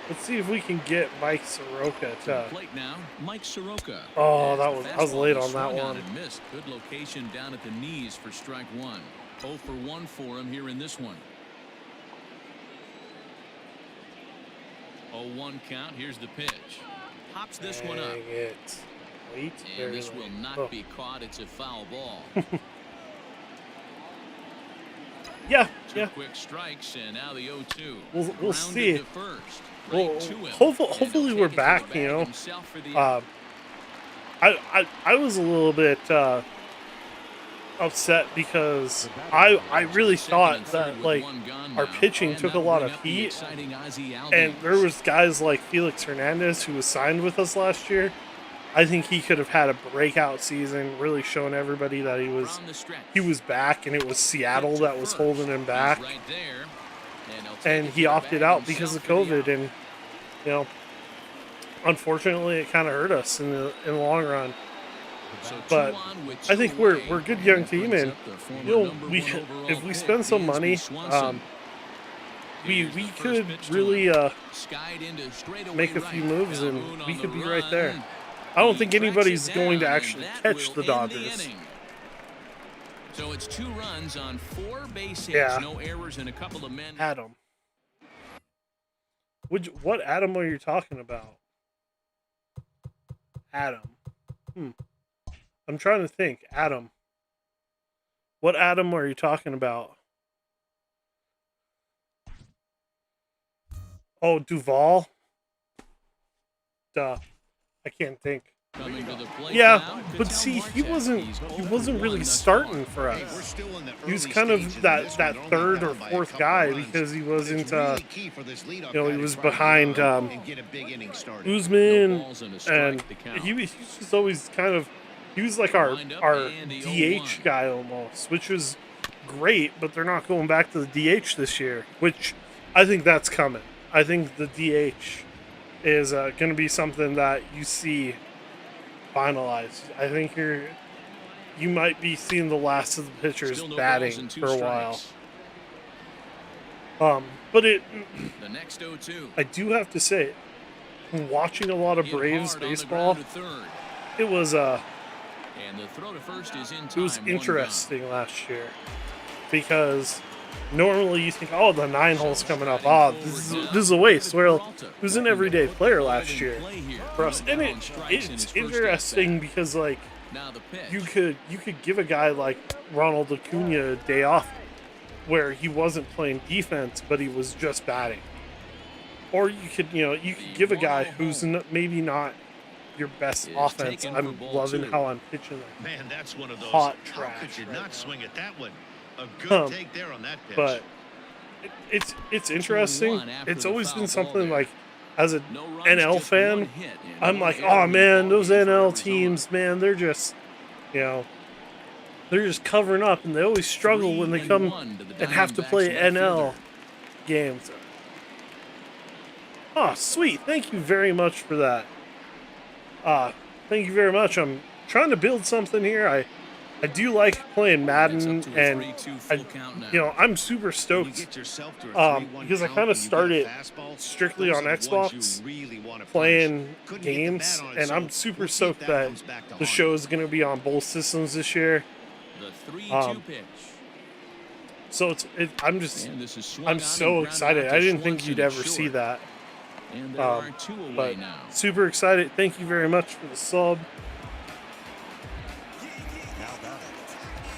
Speaker 1: let's see if we can get Mike Soroka
Speaker 5: To the
Speaker 1: to.
Speaker 5: plate now, Mike Soroka.
Speaker 1: Oh,
Speaker 5: As
Speaker 1: that
Speaker 5: the
Speaker 1: was- I was
Speaker 5: fastball
Speaker 1: late
Speaker 5: was
Speaker 1: on that
Speaker 5: swung
Speaker 1: one.
Speaker 5: and missed. Good location down at the knees for strike one. 0 for 1 for him here in this one. 0-1 count. Here's the pitch. Pops this one up.
Speaker 1: Dang it. Wait.
Speaker 5: And
Speaker 1: very
Speaker 5: this will
Speaker 1: late.
Speaker 5: not
Speaker 1: Oh.
Speaker 5: be caught. It's a foul ball.
Speaker 1: Yeah,
Speaker 5: Two
Speaker 1: yeah.
Speaker 5: quick strikes, and now the 0-2.
Speaker 1: We'll
Speaker 5: Grounded
Speaker 1: see.
Speaker 5: to first.
Speaker 1: Well,
Speaker 5: Right to him.
Speaker 1: hopefully
Speaker 5: And he'll
Speaker 1: we're
Speaker 5: take it to the
Speaker 1: back,
Speaker 5: bag
Speaker 1: you know.
Speaker 5: himself for the out.
Speaker 1: I was a little bit upset because I really
Speaker 5: Second
Speaker 1: thought
Speaker 5: and third
Speaker 1: that
Speaker 5: with
Speaker 1: like
Speaker 5: one gone
Speaker 1: our
Speaker 5: now.
Speaker 1: pitching
Speaker 5: And
Speaker 1: took a
Speaker 5: that'll
Speaker 1: lot
Speaker 5: bring
Speaker 1: of
Speaker 5: up the
Speaker 1: heat,
Speaker 5: exciting Ozzie
Speaker 1: and there
Speaker 5: Albies.
Speaker 1: was guys like Felix Hernandez who was signed with us last year. I think he could have had a breakout season, really showing everybody that
Speaker 5: From the stretch.
Speaker 1: he was back, and it was Seattle that was holding him back,
Speaker 5: He's right there. And, he'll take
Speaker 1: and
Speaker 5: it
Speaker 1: he
Speaker 5: to the
Speaker 1: opted
Speaker 5: bag
Speaker 1: out because
Speaker 5: himself
Speaker 1: of
Speaker 5: for the
Speaker 1: COVID,
Speaker 5: out.
Speaker 1: and you know, unfortunately, it kind of hurt us in the long run.
Speaker 5: So
Speaker 1: But
Speaker 5: 2 on with
Speaker 1: I
Speaker 5: 2
Speaker 1: think we're
Speaker 5: away.
Speaker 1: a good young
Speaker 5: And that
Speaker 1: team,
Speaker 5: brings
Speaker 1: and
Speaker 5: up the former
Speaker 1: you know,
Speaker 5: number
Speaker 1: we
Speaker 5: 1
Speaker 1: could,
Speaker 5: overall
Speaker 1: if we
Speaker 5: pick,
Speaker 1: spend some
Speaker 5: Dansby
Speaker 1: money,
Speaker 5: Swanson.
Speaker 1: we
Speaker 5: Here's the
Speaker 1: we
Speaker 5: first
Speaker 1: could
Speaker 5: pitch to
Speaker 1: really
Speaker 5: him. Skied into straightaway
Speaker 1: make a
Speaker 5: right.
Speaker 1: few moves, and
Speaker 5: Calhoun
Speaker 1: we
Speaker 5: on
Speaker 1: could
Speaker 5: the
Speaker 1: be right there.
Speaker 5: run.
Speaker 1: I don't
Speaker 5: He
Speaker 1: think
Speaker 5: tracks
Speaker 1: anybody's
Speaker 5: it
Speaker 1: going to
Speaker 5: down,
Speaker 1: actually
Speaker 5: and that
Speaker 1: catch
Speaker 5: will
Speaker 1: the
Speaker 5: end
Speaker 1: Dodgers.
Speaker 5: inning. So it's 2 runs on 4 base hits,
Speaker 1: Yeah.
Speaker 5: no errors, and a couple of men.
Speaker 1: Adam. What Adam are you talking about? Adam. I'm trying to think. Adam. What Adam are you talking about? Oh, Duvall? Duh. I can't think.
Speaker 5: Coming to the plate
Speaker 1: Yeah,
Speaker 5: now,
Speaker 1: but
Speaker 5: Vital
Speaker 1: see,
Speaker 5: Marte.
Speaker 1: he
Speaker 5: He's
Speaker 1: wasn't
Speaker 5: 0-1
Speaker 1: really
Speaker 5: thus
Speaker 1: starting
Speaker 5: far.
Speaker 1: for
Speaker 6: Hey, we're
Speaker 1: us.
Speaker 6: still in the
Speaker 1: He was
Speaker 6: early
Speaker 1: kind
Speaker 6: stages
Speaker 1: of
Speaker 6: in
Speaker 1: that
Speaker 6: this one, only
Speaker 1: third or
Speaker 6: down by a
Speaker 1: fourth
Speaker 6: couple
Speaker 1: guy
Speaker 6: runs,
Speaker 1: because he
Speaker 6: but it's
Speaker 1: wasn't,
Speaker 6: really key for this leadoff
Speaker 1: you know, he
Speaker 6: guy to
Speaker 1: was
Speaker 6: try to
Speaker 1: behind
Speaker 6: get on and get a big inning started.
Speaker 5: No
Speaker 1: Usman,
Speaker 5: balls and a strike
Speaker 1: and
Speaker 5: to count.
Speaker 1: he was just always kind of, he was like our
Speaker 5: Wind up and the
Speaker 1: DH
Speaker 5: 0-1.
Speaker 1: guy almost, which was great, but they're not going back to the DH this year, which I think that's coming. I think the DH is going to be something that you see finalized. I think you might be seeing the last of the pitchers
Speaker 5: Still no balls
Speaker 1: batting
Speaker 5: and 2
Speaker 1: for a while.
Speaker 5: strikes.
Speaker 1: But
Speaker 5: The next 0-2.
Speaker 1: I do have to say, watching a lot of
Speaker 5: Hit
Speaker 1: Braves
Speaker 5: hard on the
Speaker 1: baseball,
Speaker 5: ground to third.
Speaker 1: it was
Speaker 5: And the throw to first is in time. one
Speaker 1: interesting last year because normally you think, oh, the 9 hole's coming up. Oh, this is a waste. Well, he was an everyday player last year for us, and it's interesting because like
Speaker 5: Now the pitch.
Speaker 1: you could give a guy like Ronald Acuna a day off where he wasn't playing defense but he was just batting, or you could give a guy who's maybe not your best
Speaker 5: Is
Speaker 1: offense.
Speaker 5: taken for
Speaker 1: I'm
Speaker 5: ball
Speaker 1: loving
Speaker 5: 2.
Speaker 1: how I'm pitching it.
Speaker 6: Man, that's one of those.
Speaker 1: Hot
Speaker 6: How
Speaker 1: trash
Speaker 6: could you
Speaker 1: right
Speaker 6: not
Speaker 1: now.
Speaker 6: swing at that one? A good
Speaker 1: Um,
Speaker 6: take there on that pitch.
Speaker 1: But it's interesting.
Speaker 5: 2-1 after
Speaker 1: It's
Speaker 5: the
Speaker 1: always
Speaker 5: foul
Speaker 1: been
Speaker 5: ball
Speaker 1: something
Speaker 5: there.
Speaker 1: like, as a
Speaker 5: No runs,
Speaker 1: NL
Speaker 5: just
Speaker 1: fan,
Speaker 5: one hit, and
Speaker 1: I'm
Speaker 5: no
Speaker 1: like,
Speaker 5: error
Speaker 1: oh
Speaker 5: in
Speaker 1: man,
Speaker 5: the
Speaker 1: those
Speaker 5: ball game for
Speaker 1: NL
Speaker 5: Arizona.
Speaker 1: teams, man, they're just, they're just covering up, and they always struggle when they
Speaker 5: 3-1
Speaker 1: come
Speaker 5: to the
Speaker 1: and have to play
Speaker 5: Diamondbacks left
Speaker 1: NL
Speaker 5: fielder.
Speaker 1: games. Oh, sweet! Thank you very much for that. Thank you very much. I'm trying to build something here. I do like playing
Speaker 5: It's
Speaker 1: Madden,
Speaker 5: up to a
Speaker 1: and
Speaker 5: 3-2 full count now.
Speaker 1: I'm super
Speaker 6: When you
Speaker 1: stoked.
Speaker 6: get yourself to a 3-1
Speaker 1: Because I
Speaker 6: count
Speaker 1: kind
Speaker 6: and
Speaker 1: of
Speaker 6: you get a
Speaker 1: started
Speaker 6: fastball,
Speaker 1: strictly
Speaker 6: those
Speaker 1: on
Speaker 6: are the ones
Speaker 1: Xbox,
Speaker 6: you really want to
Speaker 1: playing
Speaker 6: punish. Couldn't get the
Speaker 1: games,
Speaker 6: bat on it,
Speaker 1: and
Speaker 6: so
Speaker 1: I'm super
Speaker 6: we'll see if
Speaker 1: stoked that
Speaker 6: comes back to
Speaker 1: the
Speaker 6: haunt
Speaker 1: show
Speaker 6: us.
Speaker 1: is going to be on both systems this year.
Speaker 5: The 3-2
Speaker 1: Um,
Speaker 5: pitch.
Speaker 1: So I'm
Speaker 5: And this is swung
Speaker 1: I'm
Speaker 5: on
Speaker 1: so
Speaker 5: and grounded
Speaker 1: excited.
Speaker 5: out
Speaker 1: I
Speaker 5: to
Speaker 1: didn't think
Speaker 5: Swanson
Speaker 1: you'd ever see
Speaker 5: short.
Speaker 1: that.
Speaker 5: And there are 2 away
Speaker 1: But
Speaker 5: now.
Speaker 1: super excited. Thank you very much for the sub.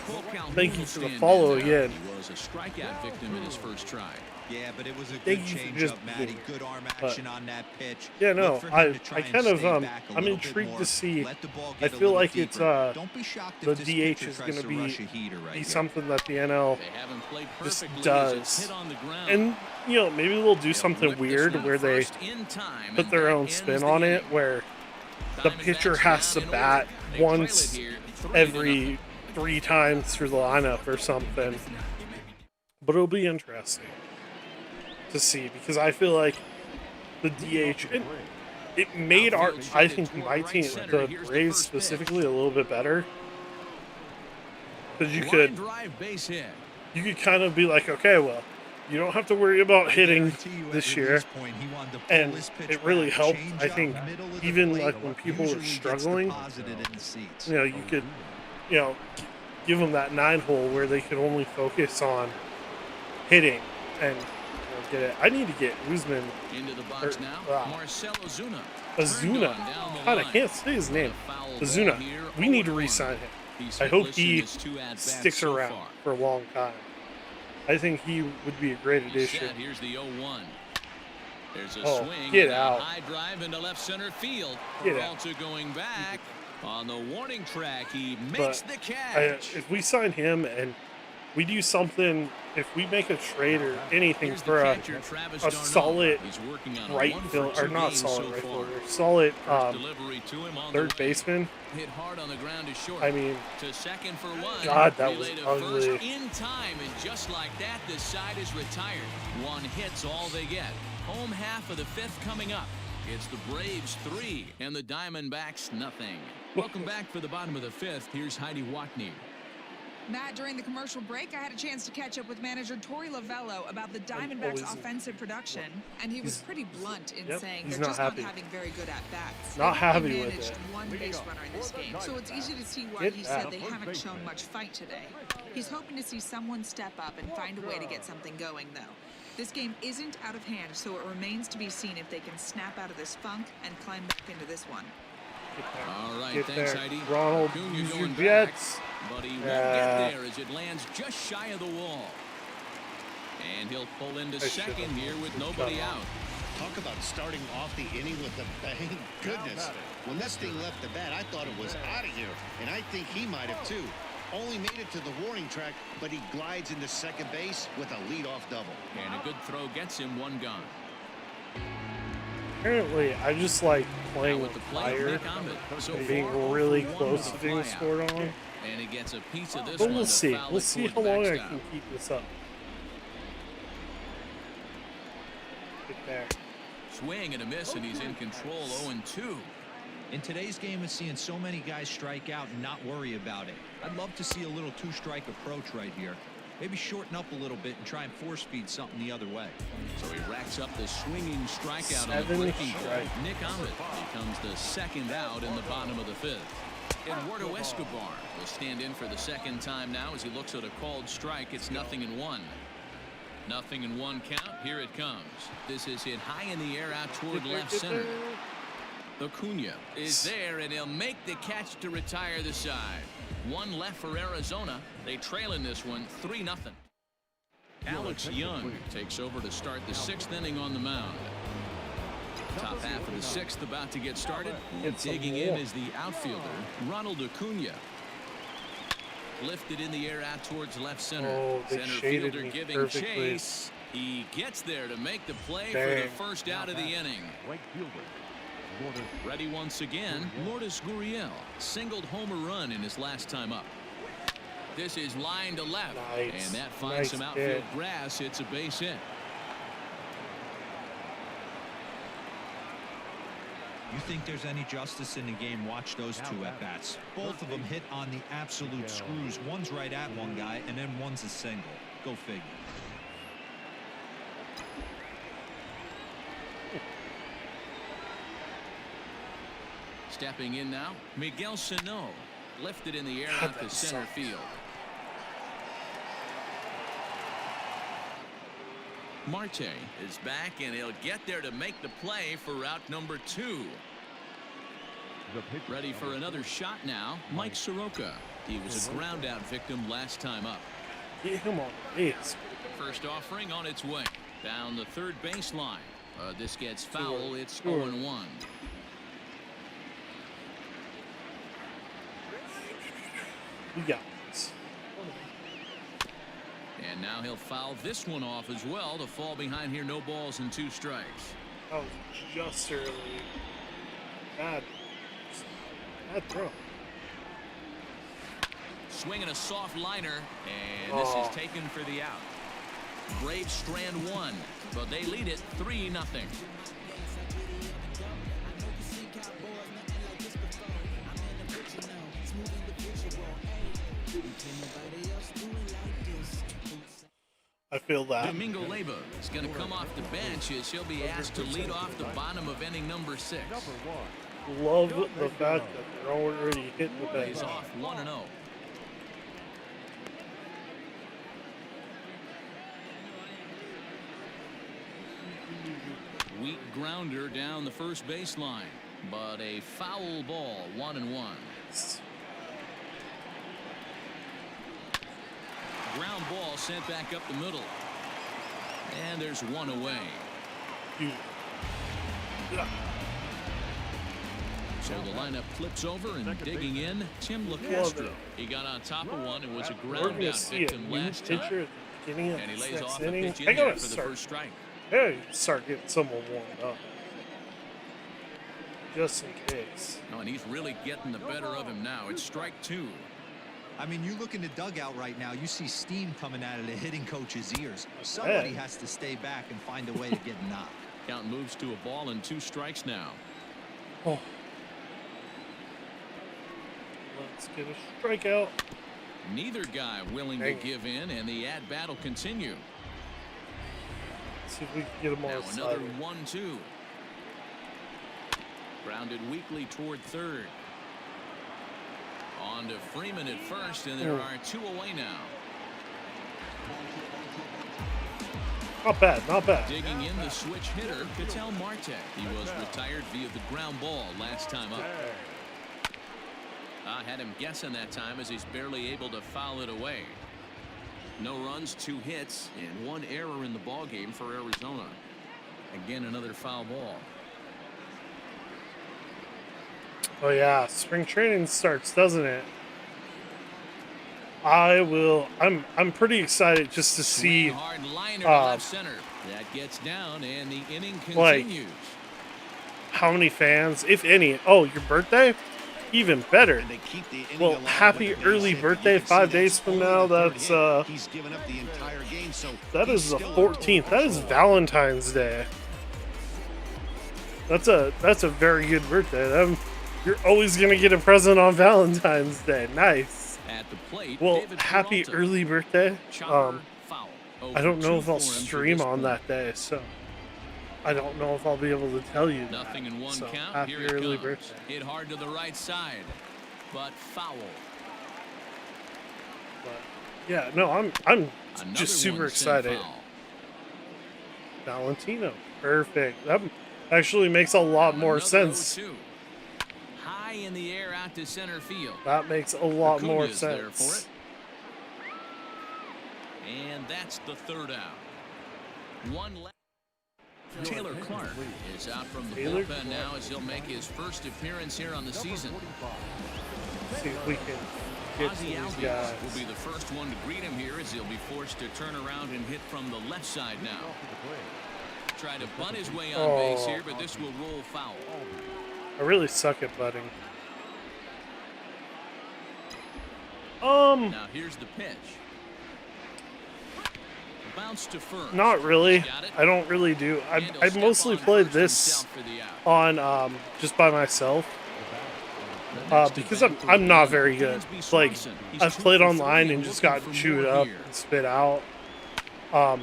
Speaker 5: Full count
Speaker 1: Thank you
Speaker 5: will
Speaker 1: for the
Speaker 5: stand
Speaker 1: follow
Speaker 5: in now.
Speaker 1: again.
Speaker 5: He was a strikeout victim in his first try.
Speaker 7: Yeah, but it was a
Speaker 1: Thank
Speaker 7: good
Speaker 1: you for
Speaker 7: change
Speaker 1: just
Speaker 7: up, Matty.
Speaker 1: being-
Speaker 7: Good arm
Speaker 1: but-
Speaker 7: action on that pitch.
Speaker 1: Yeah, no,
Speaker 7: Look for him
Speaker 1: I
Speaker 7: to try and
Speaker 1: kind of
Speaker 7: stay back a
Speaker 1: I'm
Speaker 7: little bit
Speaker 1: intrigued
Speaker 7: more.
Speaker 1: to see.
Speaker 7: Let the ball
Speaker 1: I
Speaker 7: get a
Speaker 1: feel
Speaker 7: little
Speaker 1: like it's
Speaker 7: deeper. Don't be shocked
Speaker 1: the
Speaker 7: if this
Speaker 1: DH
Speaker 7: pitcher
Speaker 1: is
Speaker 7: tries
Speaker 1: going to
Speaker 7: to
Speaker 1: be
Speaker 7: rush a heater right here.
Speaker 1: something that the NL
Speaker 5: They haven't played
Speaker 1: just
Speaker 5: perfectly as
Speaker 1: does.
Speaker 5: it's hit on the ground.
Speaker 1: and maybe they'll do
Speaker 5: They'll
Speaker 1: something
Speaker 5: whip this
Speaker 1: weird
Speaker 5: one
Speaker 1: where they
Speaker 5: first in time,
Speaker 1: put
Speaker 5: and
Speaker 1: their
Speaker 5: that
Speaker 1: own
Speaker 5: ends
Speaker 1: spin
Speaker 5: the
Speaker 1: on it,
Speaker 5: inning.
Speaker 1: where the pitcher
Speaker 5: Diamondbacks
Speaker 1: has to
Speaker 5: down in
Speaker 1: bat
Speaker 5: order. They trail it
Speaker 1: once
Speaker 5: here, 3-0.
Speaker 1: every 3 times through the lineup or something. But it'll be interesting to see, because I feel like the DH, it made I think my team, the Braves specifically, a little bit better. Because you
Speaker 5: Line
Speaker 1: could
Speaker 5: drive base hit.
Speaker 1: kind of be like, okay, well, you don't have to worry about hitting
Speaker 7: Guarantee you at
Speaker 1: this
Speaker 7: release
Speaker 1: year.
Speaker 7: point, he wanted to pull
Speaker 1: And
Speaker 7: this pitch
Speaker 1: it really
Speaker 7: back,
Speaker 1: helped,
Speaker 7: change
Speaker 1: I
Speaker 7: up,
Speaker 1: think,
Speaker 7: middle of the
Speaker 1: even
Speaker 7: plate,
Speaker 1: like when people were
Speaker 7: usually gets
Speaker 1: struggling,
Speaker 7: deposited in the seats.
Speaker 1: you could, give them that 9 hole where they could only focus on hitting and get it. I need to get Usman
Speaker 5: Into the box
Speaker 1: Or-
Speaker 5: now. Marcelo Zuna.
Speaker 1: Azuna.
Speaker 5: Turned on down the
Speaker 1: God, I
Speaker 5: line.
Speaker 1: can't say his name.
Speaker 5: Foul ball
Speaker 1: Azuna.
Speaker 5: here,
Speaker 1: We need to
Speaker 5: 0-1.
Speaker 1: re-sign him.
Speaker 5: He's
Speaker 1: I hope
Speaker 5: hitless in
Speaker 1: he
Speaker 5: his 2 at-bats
Speaker 1: sticks
Speaker 5: so
Speaker 1: around
Speaker 5: far.
Speaker 1: for a long time. I think he would be a great
Speaker 5: He's
Speaker 1: addition.
Speaker 5: set. Here's the 0-1. There's a
Speaker 1: Oh,
Speaker 5: swing.
Speaker 1: get
Speaker 5: and a
Speaker 1: out.
Speaker 5: high drive into left center field.
Speaker 1: Get out.
Speaker 5: Peralta going back on the warning track. He makes
Speaker 1: But
Speaker 5: the catch.
Speaker 1: if we sign him and we do something, if we make a trade or anything
Speaker 5: Here's the
Speaker 1: for
Speaker 5: catcher, Travis
Speaker 1: a
Speaker 5: Darno.
Speaker 1: solid
Speaker 5: He's working on a
Speaker 1: right
Speaker 5: 1
Speaker 1: field,
Speaker 5: for
Speaker 1: or
Speaker 5: 2
Speaker 1: not
Speaker 5: game
Speaker 1: solid
Speaker 5: so
Speaker 1: right
Speaker 5: far.
Speaker 1: fielder, solid
Speaker 5: First delivery to him on the
Speaker 1: third
Speaker 5: way.
Speaker 1: baseman.
Speaker 5: Hit hard on the ground is short.
Speaker 1: I mean,
Speaker 5: To second for 1.
Speaker 1: God, that was
Speaker 5: Relay to
Speaker 1: ugly.
Speaker 5: First in time, and just like that, the side is retired. 1 hit's all they get. Home half of the 5th coming up. It's the Braves 3 and the Diamondbacks nothing. Welcome back for the bottom of the 5th. Here's Heidi Watney.
Speaker 8: Matt, during the commercial break, I had a chance to catch up with manager Torey Lovello about the Diamondbacks'
Speaker 1: always-
Speaker 8: offensive production, and he was pretty blunt in
Speaker 1: Yep,
Speaker 8: saying
Speaker 1: he's
Speaker 8: they're
Speaker 1: not
Speaker 8: just
Speaker 1: happy.
Speaker 8: not having very good at-bats.
Speaker 1: Not
Speaker 8: They
Speaker 1: happy
Speaker 8: only
Speaker 1: with
Speaker 8: managed
Speaker 1: it.
Speaker 8: 1 base runner in this game, so it's easy to see why
Speaker 1: Get
Speaker 8: he
Speaker 1: that.
Speaker 8: said they haven't shown much fight today. He's hoping to see someone step up and find a way to get something going, though. This game isn't out of hand, so it remains to be seen if they can snap out of this funk and climb back into this one.
Speaker 5: All right,
Speaker 1: Get
Speaker 5: thanks,
Speaker 1: there.
Speaker 5: Heidi.
Speaker 1: Ronald,
Speaker 5: Acuna
Speaker 1: use your
Speaker 5: going back,
Speaker 1: jets.
Speaker 5: but he won't get there as it lands just shy of the wall. And he'll pull into
Speaker 1: I should've
Speaker 5: second here with
Speaker 1: cut
Speaker 5: nobody
Speaker 1: off.
Speaker 5: out.
Speaker 6: Talk about starting off the inning with a bang. Goodness. When this thing left the bat, I thought it was out of here. And I think he might have too. Only made it to the warning track, but he glides into second base with a leadoff double.
Speaker 5: And a good throw gets him one gone.
Speaker 1: Apparently, I just like playing
Speaker 5: Now
Speaker 1: with
Speaker 5: with the play,
Speaker 1: fire
Speaker 5: Nick Ahmed. So
Speaker 1: and being
Speaker 5: far,
Speaker 1: really
Speaker 5: 0 for 1
Speaker 1: close
Speaker 5: with
Speaker 1: to
Speaker 5: a
Speaker 1: being
Speaker 5: fly out.
Speaker 1: scored on.
Speaker 5: And he gets a piece of this
Speaker 1: But
Speaker 5: one
Speaker 1: we'll
Speaker 5: to
Speaker 1: see.
Speaker 5: foul
Speaker 1: We'll
Speaker 5: it
Speaker 1: see
Speaker 5: toward
Speaker 1: how
Speaker 5: the
Speaker 1: long I
Speaker 5: backstop.
Speaker 1: can keep this up. Get there.
Speaker 5: Swing and a miss, and he's in control 0-2.
Speaker 7: In today's game, it's seeing so many guys strike out and not worry about it. I'd love to see a little two-strike approach right here. Maybe shorten up a little bit and try and force feed something the other way.
Speaker 5: So he racks up the swinging strikeout on the
Speaker 1: 7
Speaker 5: breaking ball.
Speaker 1: strikes.
Speaker 5: Nick Ahmed becomes the second out in the bottom of the fifth. Eduardo Escobar will stand in for the second time now as he looks at a called strike. It's 0-1. 0-1 count. Here it comes. This is hit high in the air out toward left center. Acuna is there, and he'll make the catch to retire the side. One left for Arizona. They trail in this one 3-0. Alex Young takes over to start the 6th inning on the mound. Top half of the 6th about to get started. Digging in is the outfielder, Ronald Acuna. Lifted in the air out towards left center.
Speaker 1: Oh, they
Speaker 5: Center
Speaker 1: shaded
Speaker 5: fielder
Speaker 1: me
Speaker 5: giving
Speaker 1: perfectly.
Speaker 5: chase. He gets there to make the play for
Speaker 1: Dang.
Speaker 5: the first out of the inning.
Speaker 2: Right fielder. Lourdes.
Speaker 5: Ready once again, Lourdes Gurriel singled home a run in his last time up. This is line to left,
Speaker 1: Nice.
Speaker 5: and that finds
Speaker 1: Nice
Speaker 5: some outfield
Speaker 1: hit.
Speaker 5: grass. It's a base hit.
Speaker 7: You think there's any justice in the game? Watch those two at-bats. Both of them hit on the absolute screws. One's right at one guy, and then one's a single. Go figure.
Speaker 5: Stepping in now, Miguel Sano, lifted in the air
Speaker 1: God,
Speaker 5: out to
Speaker 1: that
Speaker 5: center
Speaker 1: sucks.
Speaker 5: field. Marte is back, and he'll get there to make the play for route number 2.
Speaker 2: The pitch.
Speaker 5: Ready for another shot now, Mike Soroka. He was a ground out victim last time up.
Speaker 1: Get him on base.
Speaker 5: First offering on its way down the third baseline. This gets foul.
Speaker 1: Sure,
Speaker 5: It's
Speaker 1: sure.
Speaker 5: 0-1.
Speaker 1: We got this.
Speaker 5: And now he'll foul this one off as well to fall behind here. No balls and 2 strikes.
Speaker 1: That was just early. Bad throw.
Speaker 5: Swinging a soft liner, and this is taken for the out. Braves strand 1, but they lead it 3-0.
Speaker 1: I feel that.
Speaker 5: Domingo Leyva is going to come off the bench as he'll be asked to lead off the bottom of inning number 6.
Speaker 1: Love the fact that they're already hitting the
Speaker 5: Plays
Speaker 1: bench.
Speaker 5: off 1-0. Weak grounder down the first baseline, but a foul ball, 1-1. Ground ball sent back up the middle. And there's one away.
Speaker 1: Dude.
Speaker 5: So the lineup flips over and digging in, Tim LaCastro. He got on top of one and was a
Speaker 1: We're
Speaker 5: ground
Speaker 1: gonna
Speaker 5: out
Speaker 1: see a
Speaker 5: victim
Speaker 1: new
Speaker 5: last
Speaker 1: pitcher
Speaker 5: time.
Speaker 1: at the beginning of
Speaker 5: And he
Speaker 1: this
Speaker 5: lays
Speaker 1: next
Speaker 5: off the
Speaker 1: inning.
Speaker 5: pitch
Speaker 1: I
Speaker 5: in there
Speaker 1: gotta
Speaker 5: for the
Speaker 1: start.
Speaker 5: first strike.
Speaker 1: I gotta start getting someone warmed up, just in case.
Speaker 5: Oh, and he's really getting the better of him now. It's strike 2.
Speaker 7: I mean, you look in the dugout right now, you see steam coming out of the hitting coach's ears. Somebody has to stay back and find a way to get knocked.
Speaker 5: Count moves to a ball and 2 strikes now.
Speaker 1: Oh. Let's get a strikeout.
Speaker 5: Neither guy willing to
Speaker 1: Dang.
Speaker 5: give in, and the at-bat will continue.
Speaker 1: Let's see if we can get them
Speaker 5: Now
Speaker 1: all
Speaker 5: another
Speaker 1: sliding.
Speaker 5: 1-2. Grounded weakly toward third. On to Freeman at first, and there are 2 away now.
Speaker 1: Not bad, not bad.
Speaker 5: Digging in the switch hitter, Ketel Marte. He was retired via the ground ball last time up. I had him guessing that time as he's barely able to foul it away. No runs, 2 hits, and 1 error in the ballgame for Arizona. Again, another foul ball.
Speaker 1: Oh yeah, spring training starts, doesn't it? I'm pretty excited just to see
Speaker 5: Swing hard liner to left center. That gets down, and the inning continues.
Speaker 1: how many fans, if any. Oh, your birthday? Even better.
Speaker 6: And they keep the inning
Speaker 1: Well,
Speaker 6: alive
Speaker 1: happy
Speaker 6: with a base
Speaker 1: early
Speaker 6: hit.
Speaker 1: birthday,
Speaker 6: You can see
Speaker 1: 5 days from
Speaker 6: only
Speaker 1: now.
Speaker 6: the third
Speaker 1: That's
Speaker 6: hit. He's given up the entire game, so
Speaker 1: that
Speaker 6: he's
Speaker 1: is the
Speaker 6: still on
Speaker 1: 14th. That is Valentine's Day. That's a very good birthday. You're always gonna get a present on Valentine's Day. Nice.
Speaker 5: At the plate,
Speaker 1: Well,
Speaker 5: David
Speaker 1: happy
Speaker 5: Peralta.
Speaker 1: early birthday.
Speaker 5: Chopper, foul.
Speaker 1: I don't know if I'll
Speaker 5: 0 for 2 for him to
Speaker 1: stream
Speaker 5: this
Speaker 1: on
Speaker 5: point.
Speaker 1: that day, so I don't know if I'll be able to tell you.
Speaker 5: Nothing in one
Speaker 1: So,
Speaker 5: count.
Speaker 1: happy
Speaker 5: Here it
Speaker 1: early
Speaker 5: comes.
Speaker 1: birthday.
Speaker 5: Hit hard to the right side, but foul.
Speaker 1: But yeah, no, I'm
Speaker 5: Another
Speaker 1: just super
Speaker 5: one sent
Speaker 1: excited.
Speaker 5: foul.
Speaker 1: Valentino, perfect. That actually makes a lot more
Speaker 5: Another
Speaker 1: sense.
Speaker 5: 0-2. High in the air out to center field.
Speaker 1: That makes a lot more
Speaker 5: Acuna's there for
Speaker 1: sense.
Speaker 5: it. And that's the third out. One left. Taylor Clark is out from the
Speaker 1: Taylor
Speaker 5: bullpen now as he'll make his first appearance here on the season.
Speaker 1: See if we can get to
Speaker 5: Ozzie
Speaker 1: these
Speaker 5: Albies
Speaker 1: guys.
Speaker 5: will be the first one to greet him here as he'll be forced to turn around and hit from the left side now. Try to bunt his way on base here, but this will roll foul.
Speaker 1: I really suck at butting.
Speaker 5: Now here's the pitch. Bounce to first.
Speaker 1: Not really.
Speaker 5: Got it.
Speaker 1: I don't really do.
Speaker 5: And he'll
Speaker 1: I
Speaker 5: step
Speaker 1: mostly
Speaker 5: on
Speaker 1: played
Speaker 5: first
Speaker 1: this
Speaker 5: himself for the out.
Speaker 1: on just by myself.
Speaker 5: Next to
Speaker 1: Because
Speaker 5: bat for
Speaker 1: I'm not
Speaker 5: the
Speaker 1: very good.
Speaker 5: Dansby
Speaker 1: Like
Speaker 5: Swanson. He's
Speaker 1: I've
Speaker 5: 2
Speaker 1: played
Speaker 5: for
Speaker 1: online
Speaker 5: 3
Speaker 1: and just
Speaker 5: looking
Speaker 1: got
Speaker 5: for
Speaker 1: chewed
Speaker 5: more
Speaker 1: up
Speaker 5: here.
Speaker 1: and spit out. But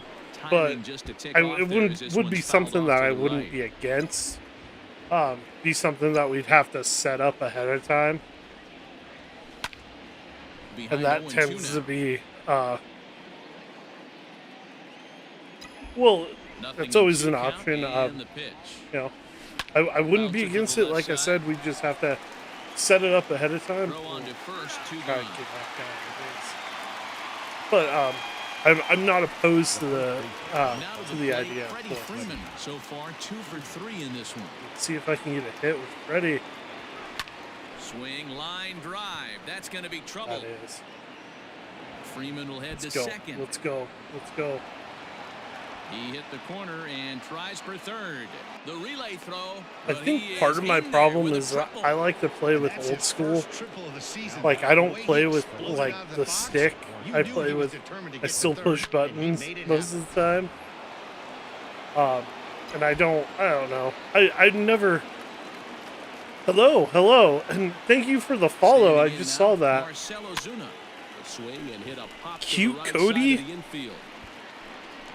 Speaker 5: Timing just to tick off
Speaker 1: it
Speaker 5: there as this
Speaker 1: would be
Speaker 5: one's fouled
Speaker 1: something
Speaker 5: off
Speaker 1: that
Speaker 5: to
Speaker 1: I
Speaker 5: the
Speaker 1: wouldn't
Speaker 5: right.
Speaker 1: be against. Be something that we'd have to set up ahead of time,
Speaker 5: Behind
Speaker 1: and that
Speaker 5: 0-2
Speaker 1: tends
Speaker 5: now.
Speaker 1: to be well,
Speaker 5: Nothing
Speaker 1: that's
Speaker 5: in
Speaker 1: always
Speaker 5: 2
Speaker 1: an
Speaker 5: count,
Speaker 1: option.
Speaker 5: and the pitch.
Speaker 1: You know, I wouldn't be
Speaker 5: Bouncer to
Speaker 1: against
Speaker 5: the
Speaker 1: it.
Speaker 5: left
Speaker 1: Like I
Speaker 5: side.
Speaker 1: said, we just have to set it up ahead of time.
Speaker 5: Throw on to first, 2
Speaker 1: Try to
Speaker 5: gone.
Speaker 1: get that guy on base. But I'm not opposed to the
Speaker 5: Now
Speaker 1: to
Speaker 5: the
Speaker 1: the
Speaker 5: plate,
Speaker 1: idea.
Speaker 5: Freddie
Speaker 1: Of course.
Speaker 5: Freeman so far 2 for 3 in this one.
Speaker 1: See if I can get a hit with Freddie.
Speaker 5: Swing, line, drive. That's going to be trouble.
Speaker 1: That is.
Speaker 5: Freeman will head
Speaker 1: Let's
Speaker 5: to
Speaker 1: go.
Speaker 5: second.
Speaker 1: Let's go. Let's go.
Speaker 5: He hit the corner and tries for third. The relay throw.
Speaker 1: I
Speaker 5: but
Speaker 1: think
Speaker 5: he
Speaker 1: part
Speaker 5: is
Speaker 1: of my
Speaker 5: in there
Speaker 1: problem
Speaker 5: with a
Speaker 1: is that
Speaker 5: triple.
Speaker 1: I like to play with
Speaker 6: That's
Speaker 1: old
Speaker 6: his
Speaker 1: school.
Speaker 6: first triple of the season.
Speaker 1: Like I don't
Speaker 6: The way
Speaker 1: play
Speaker 6: he
Speaker 1: with
Speaker 6: exploded
Speaker 1: like
Speaker 6: out of
Speaker 1: the
Speaker 6: box,
Speaker 1: stick.
Speaker 6: you
Speaker 1: I
Speaker 6: knew
Speaker 1: play
Speaker 6: he was
Speaker 1: with.
Speaker 6: determined to
Speaker 1: I
Speaker 6: get to
Speaker 1: still
Speaker 6: third,
Speaker 1: push
Speaker 6: and he
Speaker 1: buttons
Speaker 6: made it
Speaker 1: most
Speaker 6: happen.
Speaker 1: of the time. And I don't know. I never. Hello, and thank you for the follow. I
Speaker 5: Standing in
Speaker 1: just
Speaker 5: now,
Speaker 1: saw that.
Speaker 5: Marcelo Zuna. A swing and hit a pop to
Speaker 1: Cute
Speaker 5: the right
Speaker 1: Cody?
Speaker 5: side of the infield.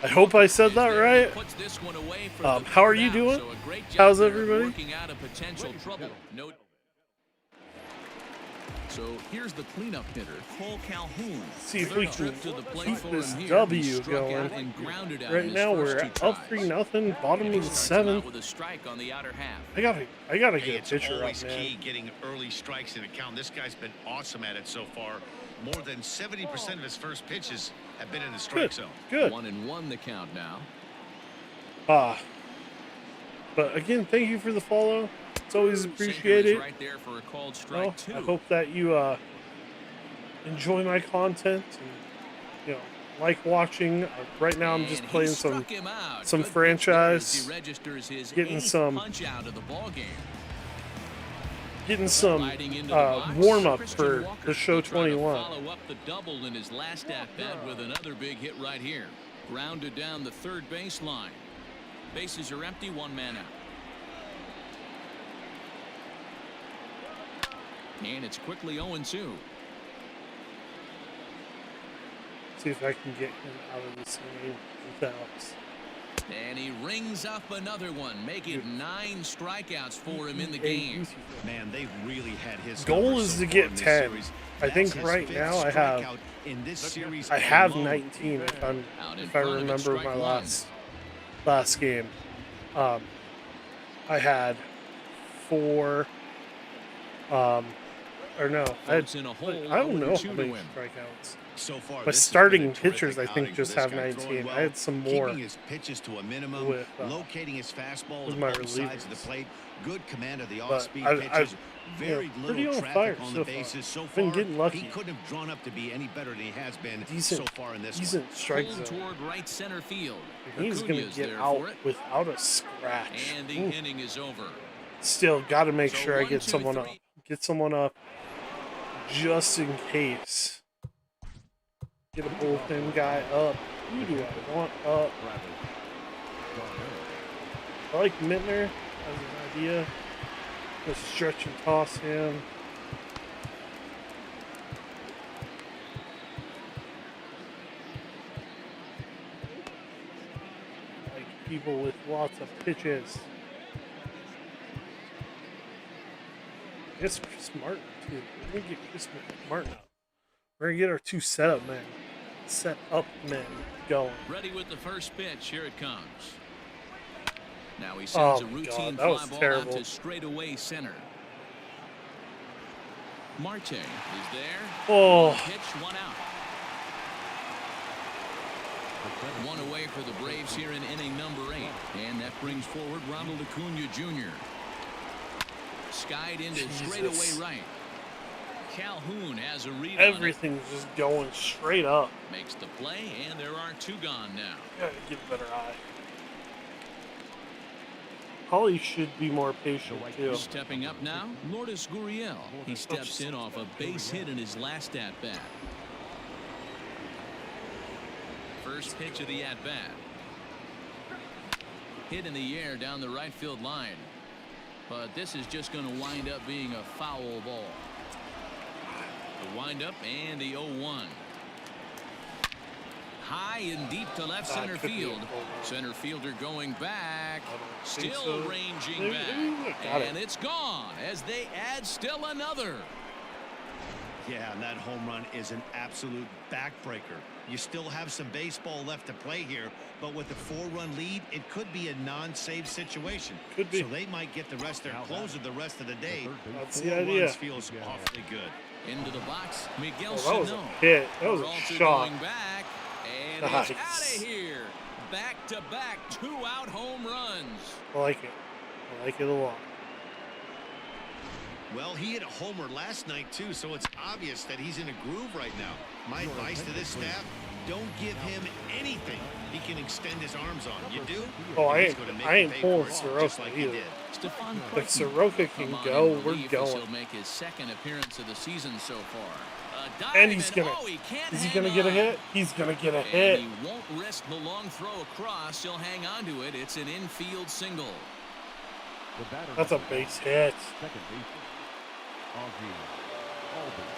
Speaker 1: I hope I said
Speaker 5: Is
Speaker 1: that
Speaker 5: there,
Speaker 1: right.
Speaker 5: puts this one away for
Speaker 1: Um,
Speaker 5: the
Speaker 1: how are
Speaker 5: third
Speaker 1: you
Speaker 5: out.
Speaker 1: doing?
Speaker 5: So a great job
Speaker 1: How's
Speaker 5: there of
Speaker 1: everybody?
Speaker 5: Working out of potential trouble. No. So here's the cleanup hitter, Cole Calhoun.
Speaker 1: See if
Speaker 5: Third
Speaker 1: we can
Speaker 5: trip to the plate
Speaker 1: keep
Speaker 5: for
Speaker 1: this
Speaker 5: him here.
Speaker 1: W
Speaker 5: He struck
Speaker 1: going.
Speaker 5: out and grounded out in
Speaker 1: Right
Speaker 5: his
Speaker 1: now
Speaker 5: first
Speaker 1: we're
Speaker 5: 2
Speaker 1: up
Speaker 5: tries.
Speaker 1: 3-0, bottom of the
Speaker 5: Starts him out
Speaker 1: seventh.
Speaker 5: with a strike on the outer half.
Speaker 1: I gotta
Speaker 6: Hey,
Speaker 1: get
Speaker 6: it's
Speaker 1: a pitcher up,
Speaker 6: always
Speaker 1: man.
Speaker 6: key getting early strikes in a count. This guy's been awesome at it so far. More than 70% of his first pitches have been in the strike
Speaker 1: Good,
Speaker 6: zone.
Speaker 1: good.
Speaker 5: 1-1 the count now.
Speaker 1: But again, thank you for the follow. It's always
Speaker 5: Sinker
Speaker 1: appreciated.
Speaker 5: is right there for a called
Speaker 1: Well,
Speaker 5: strike 2.
Speaker 1: I hope that you enjoy my content and like watching. Right now, I'm just
Speaker 5: And he
Speaker 1: playing
Speaker 5: struck him out.
Speaker 1: some
Speaker 5: Good pitch
Speaker 1: franchise,
Speaker 5: there as he registers his
Speaker 1: getting
Speaker 5: 8th
Speaker 1: some-
Speaker 5: punch out of the ball game.
Speaker 1: getting some
Speaker 5: Riding into the box,
Speaker 1: warm up
Speaker 5: Christian
Speaker 1: for
Speaker 5: Walker
Speaker 1: the show
Speaker 5: will try to
Speaker 1: 21.
Speaker 5: Follow up the double in his last at bat with another big hit right here. Grounded down the third baseline. Bases are empty, 1 man out. And it's quickly 0-2.
Speaker 1: See if I can get him out of this game without.
Speaker 5: And he rings up another one, make it 9 strikeouts for him in the
Speaker 1: Hey,
Speaker 5: game.
Speaker 6: Man, they've really had his
Speaker 1: Goal
Speaker 6: number
Speaker 1: is
Speaker 6: so
Speaker 1: to
Speaker 6: far
Speaker 1: get
Speaker 6: in this
Speaker 1: 10.
Speaker 6: series.
Speaker 1: I think
Speaker 6: That's his
Speaker 1: right
Speaker 6: 5th
Speaker 1: now I have-
Speaker 6: strikeout in this series
Speaker 1: I have
Speaker 6: alone.
Speaker 1: 19
Speaker 5: Out in
Speaker 1: if I
Speaker 5: front of it,
Speaker 1: remember
Speaker 5: strike
Speaker 1: my
Speaker 5: one.
Speaker 1: last game. I had 4 or no, I
Speaker 5: Floats in a hole,
Speaker 1: don't know
Speaker 5: 0-2
Speaker 1: how
Speaker 5: to
Speaker 1: many
Speaker 5: him.
Speaker 1: strikeouts.
Speaker 6: So far,
Speaker 1: My
Speaker 6: this has
Speaker 1: starting
Speaker 6: been a terrific
Speaker 1: pitchers, I think,
Speaker 6: outing for
Speaker 1: just
Speaker 6: this
Speaker 1: have
Speaker 6: guy,
Speaker 1: 19.
Speaker 6: throwing well,
Speaker 1: I had some more
Speaker 6: keeping his pitches to a minimum,
Speaker 1: with,
Speaker 6: locating his fastball
Speaker 1: with
Speaker 6: to
Speaker 1: my
Speaker 6: both sides of the
Speaker 1: relievers.
Speaker 6: plate, good command of the
Speaker 1: But
Speaker 6: off-speed
Speaker 1: I've
Speaker 6: pitches, very
Speaker 1: pretty
Speaker 6: little
Speaker 1: on
Speaker 6: traffic
Speaker 1: fire
Speaker 6: on
Speaker 1: so
Speaker 6: the
Speaker 1: far.
Speaker 6: bases. So
Speaker 1: Been
Speaker 6: far,
Speaker 1: getting lucky.
Speaker 6: he couldn't have drawn up to be any better than he has been
Speaker 1: Decent,
Speaker 6: so far in this one.
Speaker 1: decent strike
Speaker 5: Pulled
Speaker 1: zone.
Speaker 5: toward right center field.
Speaker 1: He's gonna
Speaker 5: Acuña's
Speaker 1: get
Speaker 5: there
Speaker 1: out
Speaker 5: for it.
Speaker 1: without a scratch.
Speaker 5: And the
Speaker 1: Ooh.
Speaker 5: inning is over.
Speaker 1: Still, got to make
Speaker 5: So
Speaker 1: sure I
Speaker 5: 1,
Speaker 1: get
Speaker 5: 2,
Speaker 1: someone up.
Speaker 5: 3.
Speaker 1: Get someone up, just in case. Get a bullpen guy up. Who do I want up?
Speaker 2: Bradley. Darnell.
Speaker 1: I like Mittner as an idea. Just stretch and toss him. Like people with lots of pitches. I guess Chris Martin too. We're gonna get Chris Martin up. We're gonna get our two set up men going.
Speaker 5: Ready with the first pitch. Here it comes. Now he
Speaker 1: Oh
Speaker 5: sends a
Speaker 1: my
Speaker 5: routine
Speaker 1: God, that was
Speaker 5: fly ball
Speaker 1: terrible.
Speaker 5: out to straightaway center. Marte is there.
Speaker 1: Oh.
Speaker 5: One pitch, one out. One away for the Braves here in inning number 8. And that brings forward Ronald Acuña Jr. Skied into
Speaker 1: Jesus.
Speaker 5: straightaway right. Calhoun has a read on
Speaker 1: Everything's just going straight up.
Speaker 5: it. Makes the play, and there are 2 gone now.
Speaker 1: Gotta get a better eye. Holly should be more patient too.
Speaker 5: Stepping up now, Lourdes Gurriel. He steps in off a base hit in his last at-bat. First pitch of the at-bat. Hit in the air down the right field line. But this is just going to wind up being a foul ball. The windup and the 0-1. High and deep to left center
Speaker 1: could be a
Speaker 5: field.
Speaker 1: home run.
Speaker 5: Center fielder going back.
Speaker 1: think
Speaker 5: Still
Speaker 1: so.
Speaker 5: ranging
Speaker 1: Maybe-
Speaker 5: back.
Speaker 1: maybe I got it.
Speaker 5: And it's gone as they add still another.
Speaker 6: Yeah, and that home run is an absolute backbreaker. You still have some baseball left to play here, but with the 4-run lead, it could be a non-save situation.
Speaker 1: Could be.
Speaker 6: So they might get the rest of their closer the rest of the day.
Speaker 1: That's
Speaker 6: 4
Speaker 1: the idea.
Speaker 6: runs feels awfully good.
Speaker 5: Into the box, Miguel
Speaker 1: Oh, that was a
Speaker 5: Sano.
Speaker 1: hit. That was a
Speaker 5: Peralta
Speaker 1: shot.
Speaker 5: going back, and
Speaker 1: Nice.
Speaker 5: it's out of here. Back-to-back 2-out home runs.
Speaker 1: I like it. I like it a lot.
Speaker 6: Well, he hit a homer last night, too, so it's obvious that he's in a groove right now. My advice to this staff, don't give him anything he can extend his arms on. You do?
Speaker 1: Oh, I
Speaker 6: He's
Speaker 1: ain't-
Speaker 6: gonna make
Speaker 1: I
Speaker 6: you
Speaker 1: ain't
Speaker 6: pay
Speaker 1: pulling
Speaker 6: for it,
Speaker 1: Soroka
Speaker 6: just like he
Speaker 1: either.
Speaker 6: did.
Speaker 5: Stephon
Speaker 1: If
Speaker 5: Crutchman
Speaker 1: Soroka
Speaker 5: come
Speaker 1: can
Speaker 5: on
Speaker 1: go,
Speaker 5: in
Speaker 1: we're
Speaker 5: relief as
Speaker 1: going.
Speaker 5: He'll make his second appearance of the season so far. A dive
Speaker 1: And he's gonna.
Speaker 5: he can't
Speaker 1: Is he
Speaker 5: hang
Speaker 1: gonna get a
Speaker 5: on.
Speaker 1: hit? He's gonna get a
Speaker 5: And
Speaker 1: hit.
Speaker 5: he won't risk the long throw across. He'll hang on to it. It's an infield single.
Speaker 2: The batter
Speaker 1: That's a
Speaker 2: number
Speaker 1: base hit.
Speaker 2: Second baseman. Ozzie Albies.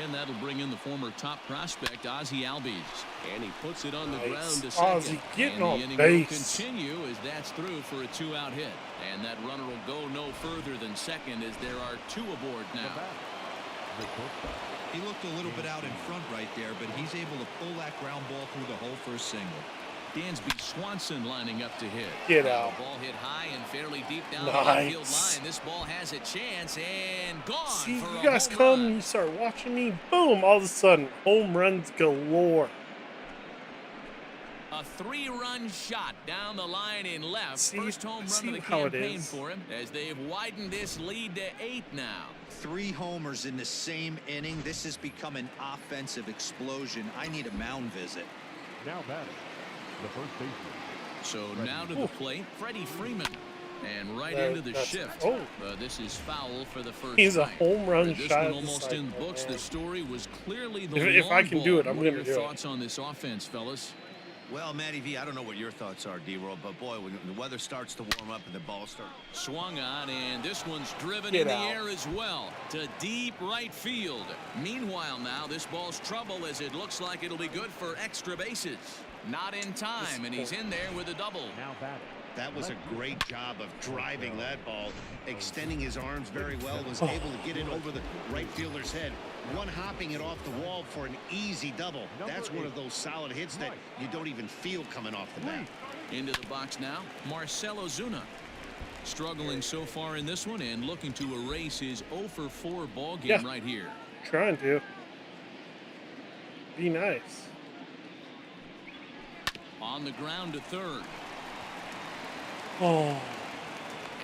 Speaker 5: And that'll bring in the former top prospect, Ozzie Albies. And he puts it on the
Speaker 1: Nice.
Speaker 5: ground to
Speaker 1: Ozzie
Speaker 5: second.
Speaker 1: getting
Speaker 5: and the
Speaker 1: on
Speaker 5: inning
Speaker 1: base.
Speaker 5: will continue as that's through for a 2-out hit. And that runner will go no further than second as there are 2 aboard
Speaker 2: The
Speaker 5: now.
Speaker 2: batter. The shortstop.
Speaker 7: He looked a little bit out in front right there, but he's able to pull that ground ball through the hole for a single.
Speaker 5: Dansby Swanson lining up to hit.
Speaker 1: Get
Speaker 5: Now
Speaker 1: out.
Speaker 5: the ball hit high and fairly deep down the
Speaker 1: Nice.
Speaker 5: left field line. This ball has a chance and gone
Speaker 1: See,
Speaker 5: for
Speaker 1: you
Speaker 5: a
Speaker 1: guys
Speaker 5: home
Speaker 1: come,
Speaker 5: run.
Speaker 1: you start watching me, boom, all of a sudden, home runs galore.
Speaker 5: A 3-run shot down the line in left.
Speaker 1: See-
Speaker 5: First home run
Speaker 1: see
Speaker 5: of the
Speaker 1: how it
Speaker 5: campaign
Speaker 1: is.
Speaker 5: for him as they've widened this lead to 8 now.
Speaker 7: 3 homers in the same inning. This has become an offensive explosion. I need a mound visit.
Speaker 2: Now batting. The first baseman.
Speaker 5: So now to the plate, Freddie Freeman. And right
Speaker 1: That-
Speaker 5: into the
Speaker 1: that's-
Speaker 5: shift.
Speaker 1: oh.
Speaker 5: This is foul for the first
Speaker 1: He's a
Speaker 5: strike.
Speaker 1: home run
Speaker 5: With this
Speaker 1: shy
Speaker 5: one
Speaker 1: of the
Speaker 5: almost in
Speaker 1: cycle,
Speaker 5: books.
Speaker 1: man.
Speaker 5: The story was clearly the
Speaker 1: If I
Speaker 5: long
Speaker 1: can do it,
Speaker 5: ball.
Speaker 1: I'm
Speaker 5: What are
Speaker 1: gonna
Speaker 5: your
Speaker 1: do it.
Speaker 5: thoughts on this offense, fellas?
Speaker 6: Well, Matty V, I don't know what your thoughts are, D-Roll, but boy, when the weather starts to warm up and the ball starts.
Speaker 5: Swung on, and this one's driven
Speaker 1: Get
Speaker 5: in the
Speaker 1: out.
Speaker 5: air as well to deep right field. Meanwhile, now this ball's trouble as it looks like it'll be good for extra bases. Not in time, and he's in there with a double.
Speaker 2: Now batting.
Speaker 6: That was a great job of driving that ball, extending his arms very well, was able to get it over the right fielder's head, one-hopping it off the wall for an easy double. That's one of those solid hits that you don't even feel coming off the bat.
Speaker 5: Into the box now, Marcell Ozuna. Struggling so far in this one and looking to erase his 0 for 4 ball game right here.
Speaker 1: Trying to. Be nice.
Speaker 5: On the ground to third.
Speaker 1: Oh.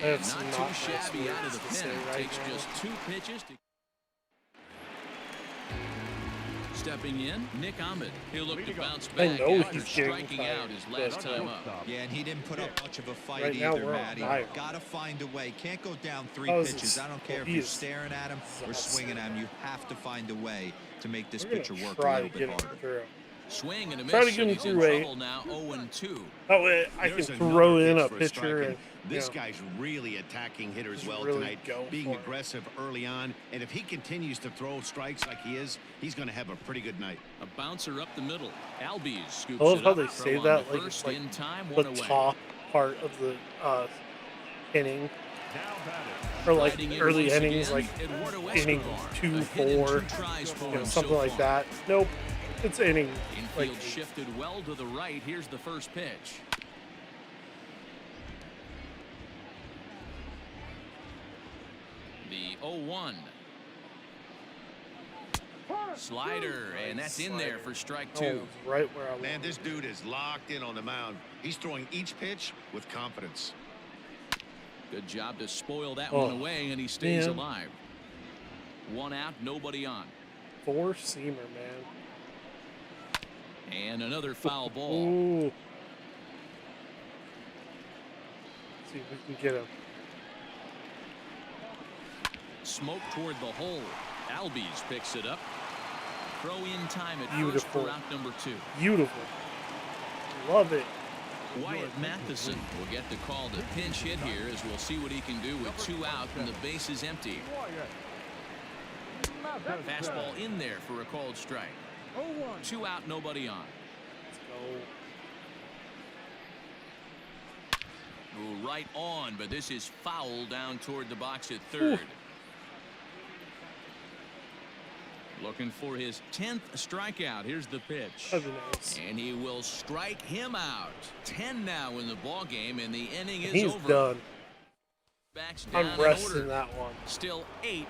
Speaker 5: And
Speaker 1: That's
Speaker 5: not
Speaker 1: not
Speaker 5: too
Speaker 1: nice
Speaker 5: shabby out of the
Speaker 1: words to
Speaker 5: pen.
Speaker 1: say right
Speaker 5: Takes
Speaker 1: now.
Speaker 5: just 2 pitches to... Stepping in, Nick Ahmed. He'll look to bounce
Speaker 1: I
Speaker 5: back
Speaker 1: know
Speaker 5: after
Speaker 1: he's getting
Speaker 5: striking
Speaker 1: tired,
Speaker 5: out his last
Speaker 1: but-
Speaker 5: time up.
Speaker 7: Yeah, and he didn't put up much of a fight
Speaker 1: Right now,
Speaker 7: either,
Speaker 1: we're on
Speaker 7: Matty.
Speaker 1: fire.
Speaker 7: Gotta find a way. Can't go down 3
Speaker 1: How's
Speaker 7: pitches.
Speaker 1: this-
Speaker 7: I don't care if
Speaker 1: he
Speaker 7: you're
Speaker 1: is
Speaker 7: staring at him or
Speaker 1: exhausted.
Speaker 7: swinging at him. You have to find a way to make this
Speaker 1: We're
Speaker 7: pitcher
Speaker 1: gonna
Speaker 7: work a
Speaker 1: try
Speaker 7: little
Speaker 1: to
Speaker 7: bit
Speaker 1: get him
Speaker 7: harder.
Speaker 1: through.
Speaker 5: Swing and a miss.
Speaker 1: Try to get him
Speaker 5: and he's in
Speaker 1: through 8.
Speaker 5: trouble now, 0-2.
Speaker 1: That way I can
Speaker 6: There's
Speaker 1: throw
Speaker 6: another
Speaker 1: in a
Speaker 6: pitch for
Speaker 1: pitcher
Speaker 6: striking.
Speaker 1: and
Speaker 6: This
Speaker 1: you know,
Speaker 6: guy's really attacking hitters
Speaker 1: just
Speaker 6: well
Speaker 1: really
Speaker 6: tonight,
Speaker 1: go
Speaker 6: being
Speaker 1: for it.
Speaker 6: aggressive early on. And if he continues to throw strikes like he is, he's going to have a pretty good night.
Speaker 5: A bouncer up the middle. Albies scoops
Speaker 1: I love
Speaker 5: it
Speaker 1: how
Speaker 5: up.
Speaker 1: they
Speaker 5: Throw
Speaker 1: say
Speaker 5: on
Speaker 1: that
Speaker 5: the
Speaker 1: like
Speaker 5: first
Speaker 1: it's like
Speaker 5: in time,
Speaker 1: the
Speaker 5: 1 away.
Speaker 1: top part of the inning,
Speaker 2: Now batting.
Speaker 1: or like
Speaker 5: Riding in
Speaker 1: early
Speaker 5: once
Speaker 1: innings,
Speaker 5: again,
Speaker 1: like
Speaker 5: Eduardo
Speaker 1: inning
Speaker 5: Escobar.
Speaker 1: 2,
Speaker 5: A hit and
Speaker 1: 4,
Speaker 5: 2 tries for
Speaker 1: you know,
Speaker 5: him
Speaker 1: something
Speaker 5: so
Speaker 1: like
Speaker 5: far.
Speaker 1: that. Nope, it's inning like
Speaker 5: Infield shifted well to the right. Here's the first pitch. The 0-1. Slider, and that's in there for strike 2.
Speaker 1: oh, right where I want.
Speaker 6: Man, this dude is locked in on the mound. He's throwing each pitch with confidence.
Speaker 5: Good job to spoil that
Speaker 1: Oh,
Speaker 5: one away, and he stays
Speaker 1: man.
Speaker 5: alive. 1 out, nobody on.
Speaker 1: 4-seamer, man.
Speaker 5: And another foul ball.
Speaker 1: Ooh. See if we can get him.
Speaker 5: Smoke toward the hole. Albies picks it up. Throw in time at
Speaker 1: Beautiful.
Speaker 5: first for out number 2.
Speaker 1: Beautiful. Love it.
Speaker 5: Wyatt Matheson will get the call to pinch hit here, as we'll see what he can do with 2 out and the bases empty. Fastball in there for a called strike. 2 out, nobody on.
Speaker 1: Let's go.
Speaker 5: Ooh, right on, but this is foul down toward the box at third. Looking for his 10th strikeout. Here's the pitch.
Speaker 1: That'd be nice.
Speaker 5: And he will strike him out. 10 now in the ball game, and the inning is
Speaker 1: He's
Speaker 5: over.
Speaker 1: done.
Speaker 5: Backs down
Speaker 1: I'm
Speaker 5: in
Speaker 1: resting
Speaker 5: order.
Speaker 1: that one.
Speaker 5: Still 8-0.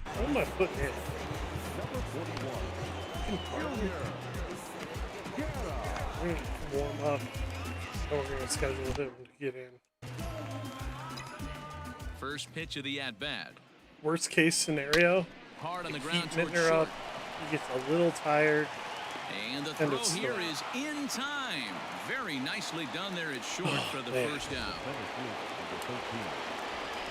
Speaker 1: What am I putting in?
Speaker 2: Number 41.
Speaker 1: We're gonna warm up. Then we're gonna schedule him to get in.
Speaker 5: First pitch of the at-bat.
Speaker 1: Worst case scenario,
Speaker 5: Hard on the
Speaker 1: keep
Speaker 5: ground
Speaker 1: hitting
Speaker 5: towards
Speaker 1: her
Speaker 5: short.
Speaker 1: up. He gets a little tired.
Speaker 5: And the
Speaker 1: And
Speaker 5: throw
Speaker 1: it's
Speaker 5: here
Speaker 1: still-
Speaker 5: is in time. Very nicely done there at short for the
Speaker 1: man.
Speaker 5: first out.
Speaker 2: Center field, number 13.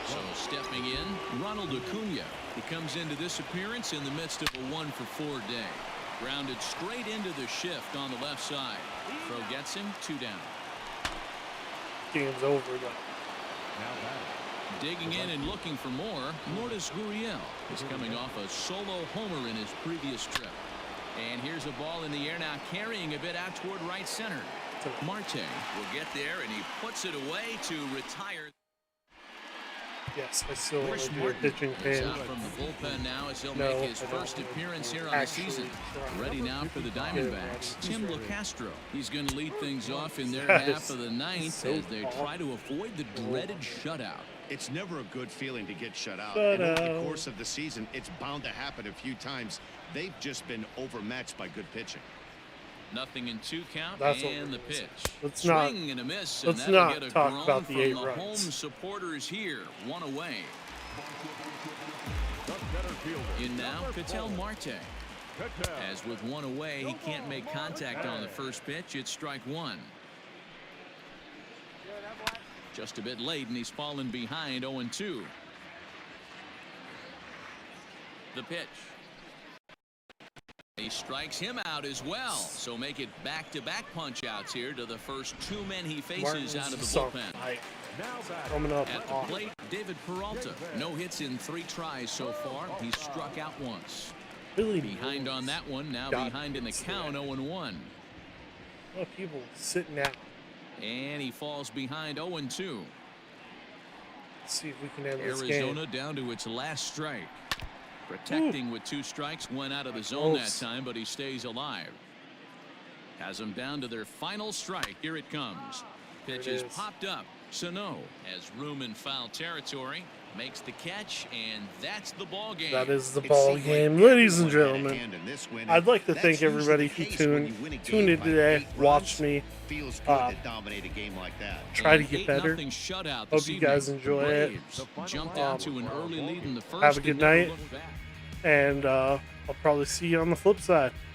Speaker 5: So stepping in, Ronald Acuna. He comes into this appearance in the midst of a 1 for 4 day. Grounded straight into the shift on the left side. Throw gets him, 2 down.
Speaker 1: Game's over though.
Speaker 2: Now batting.
Speaker 5: Digging in and looking for more, Lourdes Gurriel is coming off a solo homer in his previous trip. And here's a ball in the air now, carrying a bit out toward right center. Marte will get there, and he puts it away to retire.
Speaker 1: Yes, I still want
Speaker 5: Chris
Speaker 1: to do a
Speaker 5: Martin
Speaker 1: pitching
Speaker 5: is
Speaker 1: fan.
Speaker 5: out from the bullpen now as he'll
Speaker 1: No,
Speaker 5: make his
Speaker 1: I don't
Speaker 5: first
Speaker 1: want to
Speaker 5: appearance here on the
Speaker 1: actually
Speaker 5: season.
Speaker 1: try.
Speaker 5: Ready now for the Diamondbacks. Tim LaCastro. He's going to lead things off in their
Speaker 1: That
Speaker 5: half
Speaker 1: is
Speaker 5: of the ninth
Speaker 1: so
Speaker 5: as they
Speaker 1: tall.
Speaker 5: try to avoid the dreaded shutout.
Speaker 6: It's never a good feeling to get shut out.
Speaker 1: Shut
Speaker 6: and over
Speaker 1: out.
Speaker 6: the course of the season, it's bound to happen a few times. They've just been overmatched by good pitching.
Speaker 5: Nothing in 2 count,
Speaker 1: That's what
Speaker 5: and
Speaker 1: we're
Speaker 5: the
Speaker 1: gonna say.
Speaker 5: pitch.
Speaker 1: Let's not-
Speaker 5: Swing and a miss, and
Speaker 1: let's
Speaker 5: that'll
Speaker 1: not
Speaker 5: get a
Speaker 1: talk
Speaker 5: groan
Speaker 1: about the
Speaker 5: from
Speaker 1: 8
Speaker 5: the
Speaker 1: runs.
Speaker 5: home supporters here. 1 away.
Speaker 2: The center fielder.
Speaker 5: In now, Ketel Marte.
Speaker 2: Ketel.
Speaker 5: As with 1 away, he can't make contact on the first pitch. It's strike 1. Just a bit late, and he's fallen behind 0-2. The pitch. He strikes him out as well. So make it back-to-back punch-outs here to the first 2 men he faces
Speaker 1: Martin's
Speaker 5: out of the
Speaker 1: so
Speaker 5: bullpen.
Speaker 1: tight.
Speaker 2: Now batting.
Speaker 1: Coming up
Speaker 5: At the
Speaker 1: off.
Speaker 5: plate, David Peralta. No hits in 3 tries so far. He's struck out once.
Speaker 1: Really
Speaker 5: Behind on that one, now
Speaker 1: Got
Speaker 5: behind in the
Speaker 1: it.
Speaker 5: count, 0-1.
Speaker 1: A lot of people sitting out.
Speaker 5: And he falls behind 0-2.
Speaker 1: Let's see if we can end this
Speaker 5: Arizona
Speaker 1: game.
Speaker 5: down to its last strike. Protecting with 2 strikes, went out of the zone that
Speaker 1: Close.
Speaker 5: time, but he stays alive. Has them down to their final strike. Here it comes. pitch
Speaker 1: There it
Speaker 5: is
Speaker 1: is.
Speaker 5: popped up. Sano has room in foul territory, makes the catch, and that's the ball game.
Speaker 1: That is the
Speaker 6: It
Speaker 1: ball
Speaker 6: seemed like
Speaker 1: game, ladies and
Speaker 6: everyone had a
Speaker 1: gentlemen.
Speaker 6: hand in this win,
Speaker 1: I'd like to
Speaker 6: and
Speaker 1: thank
Speaker 6: that's usually
Speaker 1: everybody
Speaker 6: the
Speaker 1: who
Speaker 6: case when you win a
Speaker 1: tuned
Speaker 6: game
Speaker 1: in
Speaker 6: by
Speaker 1: today,
Speaker 6: 8
Speaker 1: watched
Speaker 6: runs.
Speaker 1: me.
Speaker 6: Feels good to dominate a game like that.
Speaker 1: Try to
Speaker 5: An
Speaker 1: get better.
Speaker 5: 8-0 shutout
Speaker 1: Hope
Speaker 5: this
Speaker 1: you
Speaker 5: evening.
Speaker 1: guys enjoy it.
Speaker 5: Braves jumped out to an early lead in the first.
Speaker 1: Have a good
Speaker 5: and never
Speaker 1: night.
Speaker 5: looked back.
Speaker 1: And I'll probably see you on the flip side.